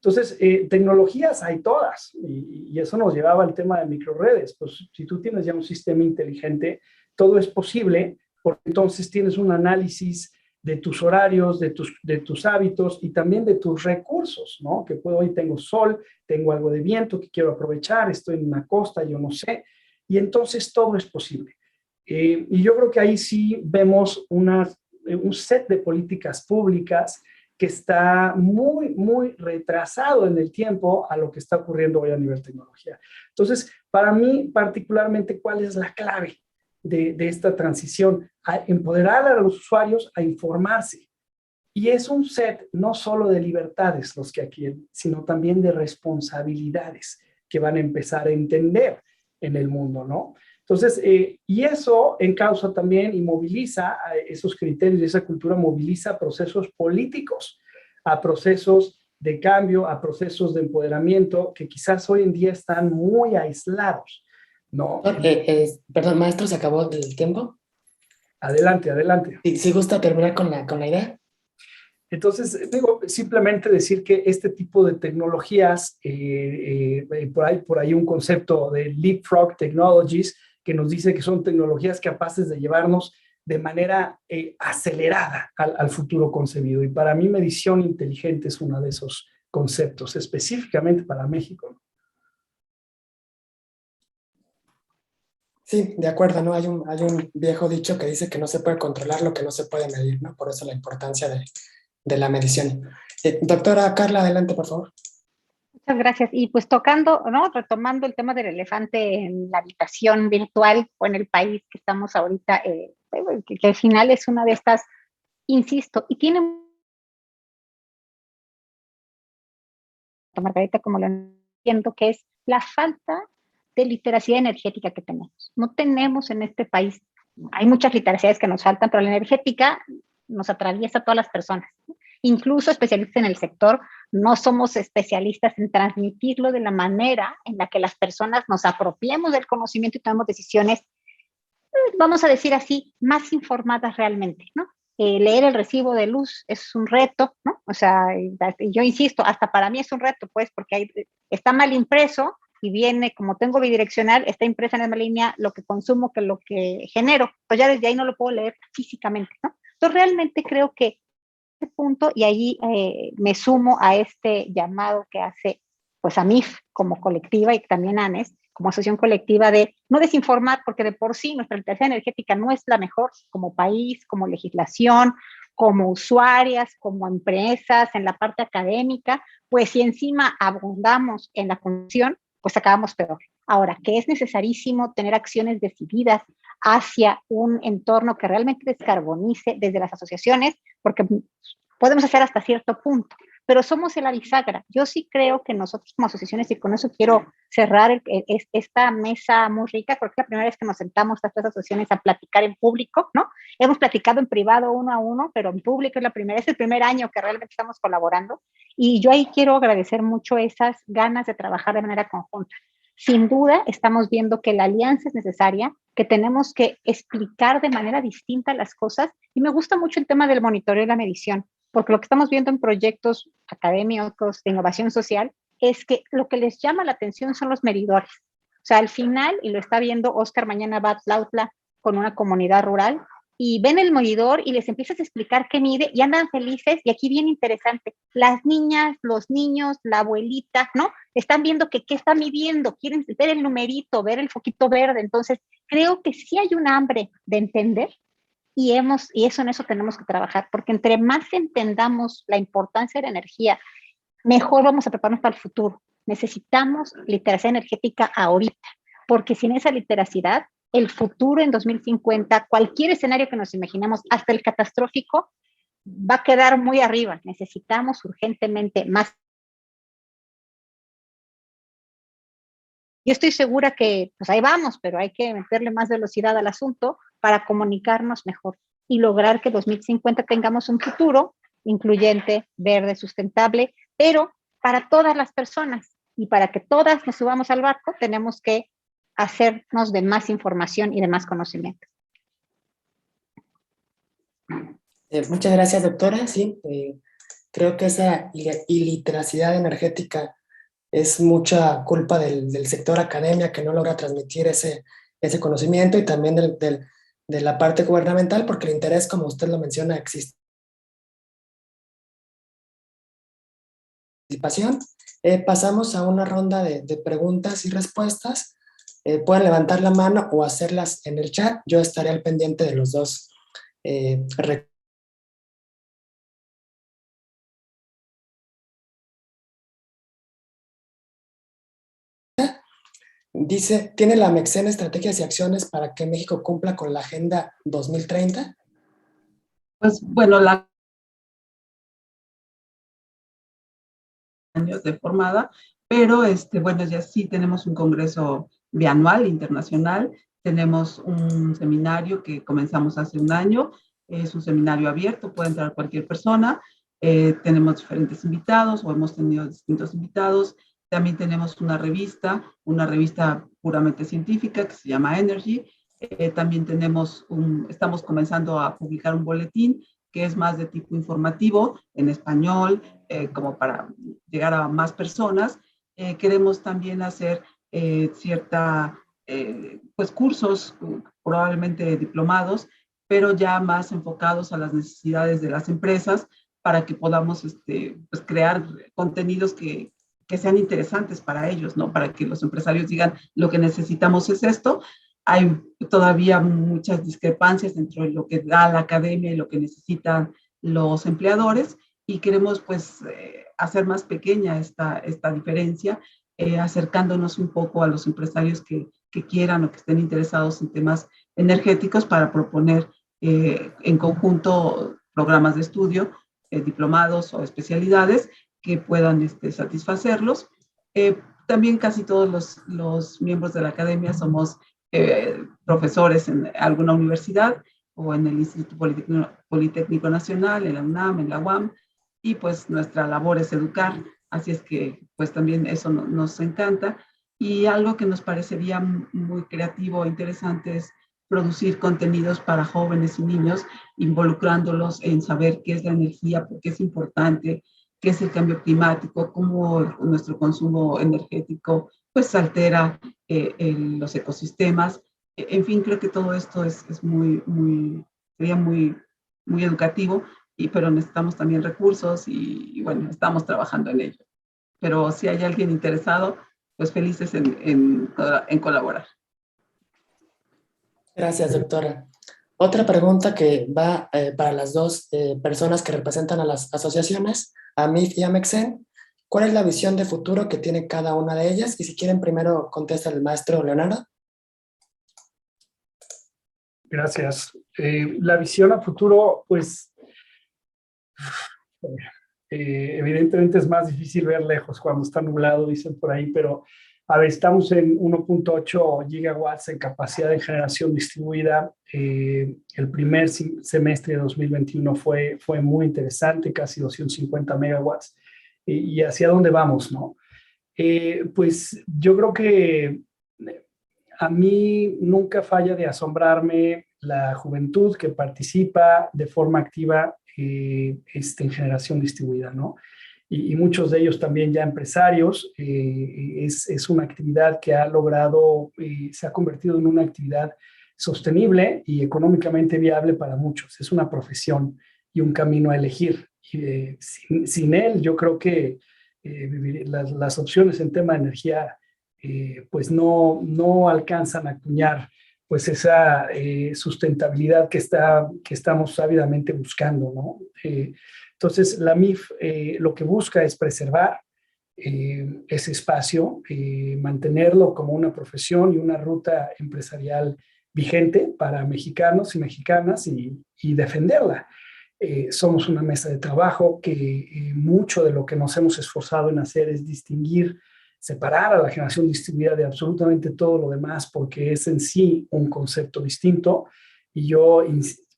Entonces, tecnologías hay todas y eso nos llevaba al tema de microredes. Pues si tú tienes ya un sistema inteligente, todo es posible porque entonces tienes un análisis de tus horarios, de tus hábitos y también de tus recursos, ¿no? Que hoy tengo sol, tengo algo de viento que quiero aprovechar, estoy en una costa, yo no sé, y entonces todo es posible. Y yo creo que ahí sí vemos un set de políticas públicas que está muy, muy retrasado en el tiempo a lo que está ocurriendo hoy a nivel tecnología. Entonces, para mí particularmente, ¿cuál es la clave de esta transición? A empoderar a los usuarios a informarse. Y es un set no solo de libertades los que adquieren, sino también de responsabilidades que van a empezar a entender en el mundo, ¿no? Entonces, y eso encausa también y moviliza a esos criterios, esa cultura moviliza procesos políticos, a procesos de cambio, a procesos de empoderamiento que quizás hoy en día están muy aislados, ¿no? Perdón, maestro, ¿se acabó el tiempo? Adelante, adelante. Si gusta terminar con la idea. Entonces, digo, simplemente decir que este tipo de tecnologías, por ahí un concepto de leapfrog technologies, que nos dice que son tecnologías capaces de llevarnos de manera acelerada al futuro concebido. Y para mí, medición inteligente es uno de esos conceptos, específicamente para México. Sí, de acuerdo, ¿no? Hay un viejo dicho que dice que no se puede controlar lo que no se puede medir, ¿no? Por eso la importancia de la medición. Doctora Carla, adelante, por favor. Muchas gracias. Y pues tocando, ¿no? Retomando el tema del elefante en la habitación virtual o en el país que estamos ahorita, que al final es una de estas, insisto, y tiene, Margarita, como lo entiendo, que es la falta de literacidad energética que tenemos. No tenemos en este país, hay muchas literacidades que nos faltan, pero la energética nos atraviesa a todas las personas. Incluso especialistas en el sector, no somos especialistas en transmitirlo de la manera en la que las personas nos apropiemos del conocimiento y tomemos decisiones, vamos a decir así, más informadas realmente, ¿no? Leer el recibo de luz es un reto, ¿no? O sea, yo insisto, hasta para mí es un reto, pues, porque está mal impreso y viene, como tengo bidireccional, está impresa en la misma línea lo que consumo que lo que genero. Pues ya desde ahí no lo puedo leer físicamente, ¿no? Entonces, realmente creo que este punto, y ahí me sumo a este llamado que hace, pues, AMIF como colectiva y también ANES, como asociación colectiva, de no desinformar, porque de por sí nuestra literacia energética no es la mejor como país, como legislación, como usuarias, como empresas, en la parte académica, pues si encima abundamos en la confusión, pues acabamos peor. Ahora, que es necesarísimo tener acciones decididas hacia un entorno que realmente descarbonice desde las asociaciones, porque podemos hacer hasta cierto punto, pero somos la bisagra. Yo sí creo que nosotros como asociaciones, y con eso quiero cerrar esta mesa muy rica, porque es la primera vez que nos sentamos a estas asociaciones a platicar en público, ¿no? Hemos platicado en privado uno a uno, pero en público es el primer año que realmente estamos colaborando, y yo ahí quiero agradecer mucho esas ganas de trabajar de manera conjunta. Sin duda, estamos viendo que la alianza es necesaria, que tenemos que explicar de manera distinta las cosas, y me gusta mucho el tema del monitoreo y la medición, porque lo que estamos viendo en proyectos académicos de innovación social es que lo que les llama la atención son los medidores. O sea, al final, y lo está viendo Oscar mañana va a Tlautla con una comunidad rural, y ven el medidor y les empiezas a explicar qué mide y andan felices. Y aquí bien interesante, las niñas, los niños, la abuelita, ¿no? Están viendo que qué está midiendo, quieren ver el numerito, ver el foquito verde. Entonces, creo que sí hay un hambre de entender, y en eso tenemos que trabajar, porque entre más entendamos la importancia de la energía, mejor vamos a prepararnos para el futuro. Necesitamos literacia energética ahorita, porque sin esa literacidad, el futuro en 2050, cualquier escenario que nos imaginemos, hasta el catastrófico, va a quedar muy arriba. Necesitamos urgentemente más. Yo estoy segura que pues ahí vamos, pero hay que meterle más velocidad al asunto para comunicarnos mejor y lograr que 2050 tengamos un futuro incluyente, verde, sustentable, pero para todas las personas. Y para que todas nos subamos al barco, tenemos que hacernos de más información y de más conocimiento. Muchas gracias, doctora. Sí, creo que esa iliteracidad energética es mucha culpa del sector academia, que no logra transmitir ese conocimiento, y también de la parte gubernamental, porque el interés, como usted lo menciona, existe. Pasamos a una ronda de preguntas y respuestas. Pueden levantar la mano o hacerlas en el chat. Yo estaré al pendiente de los dos. Dice, ¿tiene la MEXEN estrategias y acciones para que México cumpla con la Agenda 2030? Pues bueno, la años de formada, pero bueno, ya sí tenemos un congreso bianual internacional, tenemos un seminario que comenzamos hace un año, es un seminario abierto, puede entrar cualquier persona, tenemos diferentes invitados o hemos tenido distintos invitados, también tenemos una revista puramente científica que se llama Energy, también estamos comenzando a publicar un boletín que es más de tipo informativo en español, como para llegar a más personas. Queremos también hacer pues cursos, probablemente diplomados, pero ya más enfocados a las necesidades de las empresas para que podamos pues crear contenidos que sean interesantes para ellos, ¿no? Para que los empresarios digan, lo que necesitamos es esto. Hay todavía muchas discrepancias entre lo que da la academia y lo que necesitan los empleadores, y queremos pues hacer más pequeña esta diferencia, acercándonos un poco a los empresarios que quieran o que estén interesados en temas energéticos para proponer en conjunto programas de estudio, diplomados o especialidades que puedan satisfacerlos. También casi todos los miembros de la academia somos profesores en alguna universidad o en el Instituto Politécnico Nacional, en la UNAM, en la UAM, y pues nuestra labor es educar, así es que pues también eso nos encanta. Y algo que nos parecería muy creativo e interesante es producir contenidos para jóvenes y niños, involucrándolos en saber qué es la energía, por qué es importante, qué es el cambio climático, cómo nuestro consumo energético pues altera los ecosistemas. En fin, creo que todo esto sería muy educativo, pero necesitamos también recursos y bueno, estamos trabajando en ello. Pero si hay alguien interesado, pues felices en colaborar. Gracias, doctora. Otra pregunta que va para las dos personas que representan a las asociaciones, AMIF y AMEXEN. ¿Cuál es la visión de futuro que tiene cada una de ellas? Y si quieren, primero contesta el maestro Leonardo. Gracias. La visión a futuro, pues, evidentemente es más difícil ver lejos cuando está nublado, dicen por ahí, pero a ver, estamos en 1.8 gigawatts en capacidad de generación distribuida. El primer semestre de 2021 fue muy interesante, casi 250 megawatts. Y hacia dónde vamos, ¿no? Pues yo creo que a mí nunca falla de asombrarme la juventud que participa de forma activa en generación distribuida, ¿no? Y muchos de ellos también ya empresarios. Es una actividad que ha logrado, se ha convertido en una actividad sostenible y económicamente viable para muchos. Es una profesión y un camino a elegir. Y, sin él, yo creo que las opciones en tema de energía pues no alcanzan a acuñar pues esa sustentabilidad que estamos ávidamente buscando, ¿no? Entonces, la MIF lo que busca es preservar ese espacio, mantenerlo como una profesión y una ruta empresarial vigente para mexicanos y mexicanas y defenderla. Somos una mesa de trabajo que mucho de lo que nos hemos esforzado en hacer es distinguir, separar a la generación distribuida de absolutamente todo lo demás, porque es en sí un concepto distinto. Y yo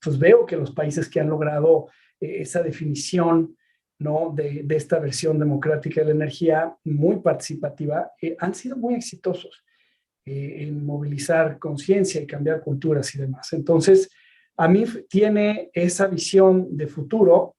pues veo que los países que han logrado esa definición, ¿no?, de esta versión democrática de la energía muy participativa, han sido muy exitosos en movilizar conciencia y cambiar culturas y demás. Entonces, AMIF tiene esa visión de futuro,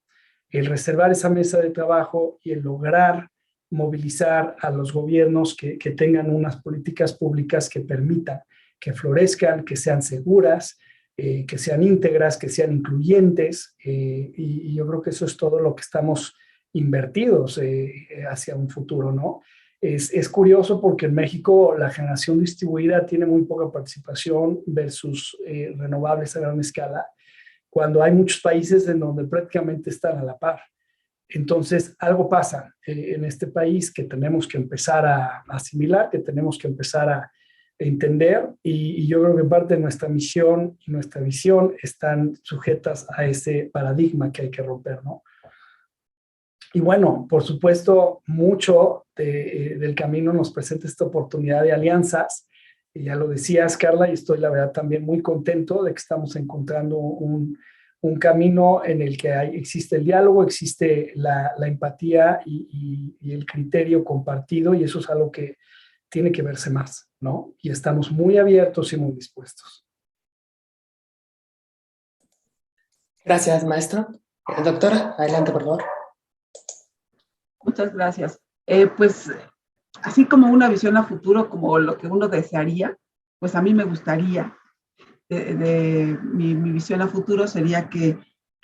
el reservar esa mesa de trabajo y el lograr movilizar a los gobiernos que tengan unas políticas públicas que permitan que florezcan, que sean seguras, que sean íntegras, que sean incluyentes, y yo creo que eso es todo lo que estamos invertidos hacia un futuro, ¿no? Es curioso porque en México la generación distribuida tiene muy poca participación versus renovables a gran escala, cuando hay muchos países en donde prácticamente están a la par. Entonces, algo pasa en este país que tenemos que empezar a asimilar, que tenemos que empezar a entender, y yo creo que parte de nuestra misión y nuestra visión están sujetas a ese paradigma que hay que romper, ¿no? Y bueno, por supuesto, mucho del camino nos presenta esta oportunidad de alianzas. Y ya lo decías, Carla, y estoy la verdad también muy contento de que estamos encontrando un camino en el que existe el diálogo, existe la empatía y el criterio compartido, y eso es algo que tiene que verse más, ¿no? Y estamos muy abiertos y muy dispuestos. Gracias, maestro. Doctora, adelante, por favor. Muchas gracias. Pues así como una visión a futuro, como lo que uno desearía, pues a mí me gustaría, mi visión a futuro sería que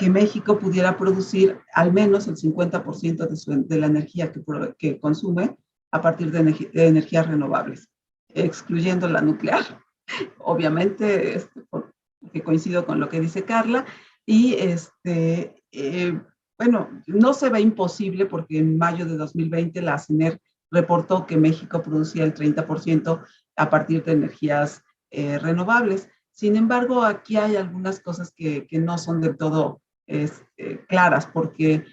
México pudiera producir al menos el 50% de la energía que consume a partir de energías renovables, excluyendo la nuclear. Obviamente, porque coincido con lo que dice Carla, y bueno, no se ve imposible porque en mayo de 2020 la CENER reportó que México producía el 30% a partir de energías renovables. Sin embargo, aquí hay algunas cosas que no son del todo claras, porque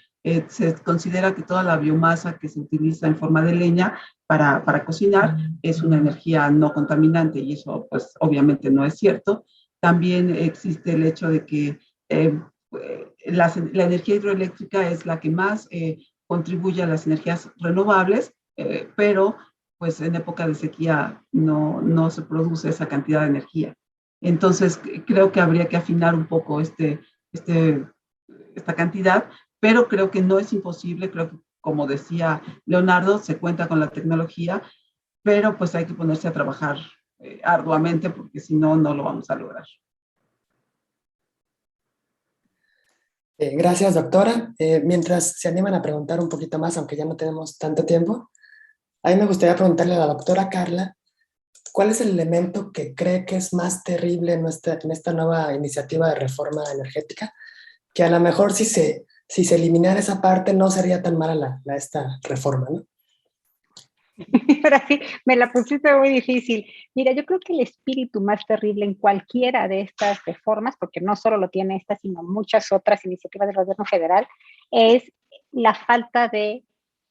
se considera que toda la biomasa que se utiliza en forma de leña para cocinar es una energía no contaminante, y eso pues obviamente no es cierto. También existe el hecho de que la energía hidroeléctrica es la que más contribuye a las energías renovables, pero pues en época de sequía no se produce esa cantidad de energía. Entonces creo que habría que afinar un poco esta cantidad, pero creo que no es imposible. Creo que, como decía Leonardo, se cuenta con la tecnología, pero pues hay que ponerse a trabajar arduamente, porque si no, no lo vamos a lograr. Gracias, doctora. Mientras se animan a preguntar un poquito más, aunque ya no tenemos tanto tiempo, a mí me gustaría preguntarle a la doctora Carla, ¿cuál es el elemento que cree que es más terrible en esta nueva iniciativa de reforma energética? Que a lo mejor si se eliminara esa parte no sería tan mala esta reforma, ¿no? Ahora sí, me la pusiste muy difícil. Mira, yo creo que el espíritu más terrible en cualquiera de estas reformas, porque no solo lo tiene esta, sino muchas otras iniciativas del gobierno federal, es la falta de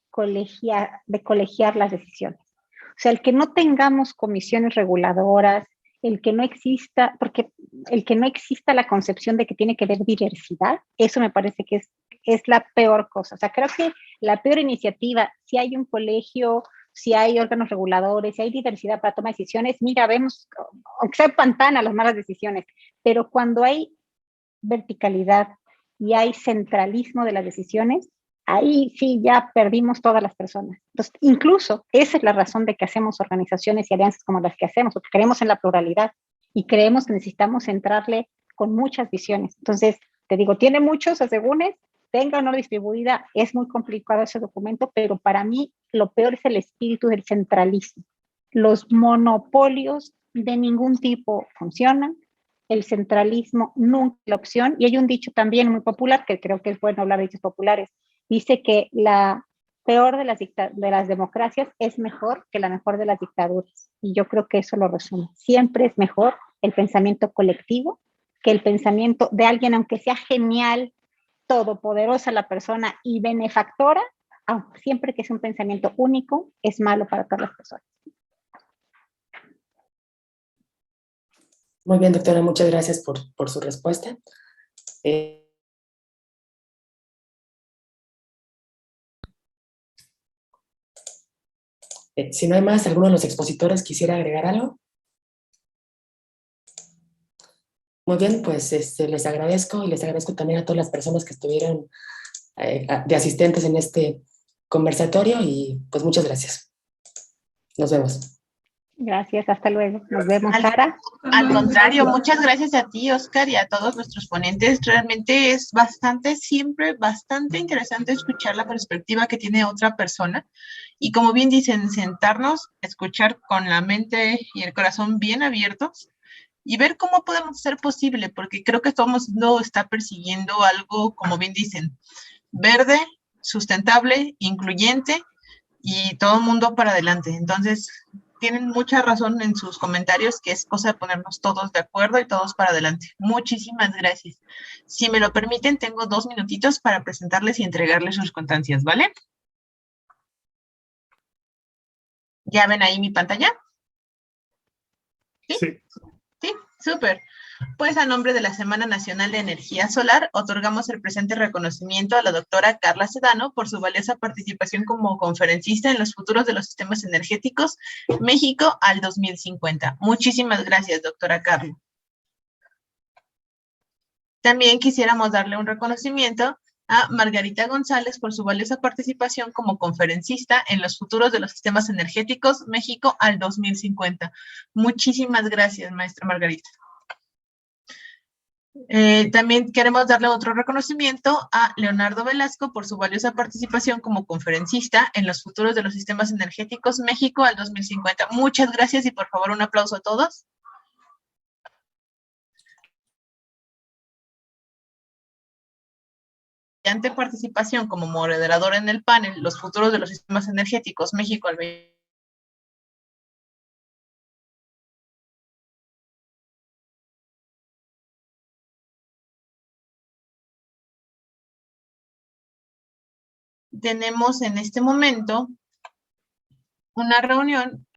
colegiar las decisiones. O sea, el que no tengamos comisiones reguladoras, el que no exista, porque el que no exista la concepción de que tiene que haber diversidad, eso me parece que es la peor cosa. O sea, creo que la peor iniciativa, si hay un colegio, si hay órganos reguladores, si hay diversidad para tomar decisiones, mira, vemos, aunque sea pantana las malas decisiones, pero cuando hay verticalidad y hay centralismo de las decisiones, ahí sí ya perdimos todas las personas. Entonces, incluso esa es la razón de que hacemos organizaciones y alianzas como las que hacemos, porque creemos en la pluralidad y creemos que necesitamos entrarle con muchas visiones. Entonces, te digo, tiene muchos asegúnes, tenga o no distribuida, es muy complicado ese documento, pero para mí lo peor es el espíritu del centralismo. Los monopolios de ningún tipo funcionan, el centralismo nunca es la opción, y hay un dicho también muy popular, que creo que es bueno hablar de dichos populares, dice que la peor de las democracias es mejor que la mejor de las dictaduras, y yo creo que eso lo resume. Siempre es mejor el pensamiento colectivo que el pensamiento de alguien, aunque sea genial, todopoderosa la persona y benefactora, siempre que es un pensamiento único, es malo para todas las personas. Muy bien, doctora, muchas gracias por su respuesta. Si no hay más, ¿alguno de los expositores quisiera agregar algo? Muy bien, pues les agradezco y les agradezco también a todas las personas que estuvieron de asistentes en este conversatorio y pues muchas gracias. Nos vemos. Gracias, hasta luego. Nos vemos, Sara. Al contrario, muchas gracias a ti, Oscar, y a todos nuestros ponentes. Realmente es siempre bastante interesante escuchar la perspectiva que tiene otra persona. Y como bien dicen, sentarnos, escuchar con la mente y el corazón bien abiertos y ver cómo podemos hacer posible, porque creo que todo el mundo está persiguiendo algo, como bien dicen, verde, sustentable, incluyente y todo el mundo para adelante. Entonces, tienen mucha razón en sus comentarios que es cosa de ponernos todos de acuerdo y todos para adelante. Muchísimas gracias. Si me lo permiten, tengo 2 minutitos para presentarles y entregarles sus constancias, ¿vale? ¿Ya ven ahí mi pantalla? Sí. Sí, súper. Pues a nombre de la Semana Nacional de Energía Solar, otorgamos el presente reconocimiento a la doctora Carla Sedano por su valiosa participación como conferencista en los futuros de los sistemas energéticos México al 2050. Muchísimas gracias, doctora Carla. También quisiéramos darle un reconocimiento a Margarita González por su valiosa participación como conferencista en los futuros de los sistemas energéticos México al 2050. Muchísimas gracias, maestra Margarita. También queremos darle otro reconocimiento a Leonardo Velasco por su valiosa participación como conferencista en los futuros de los sistemas energéticos México al 2050. Muchas gracias y por favor un aplauso a todos. Ante participación como moderador en el panel Los futuros de los sistemas energéticos México al 2050. Tenemos en este momento una reunión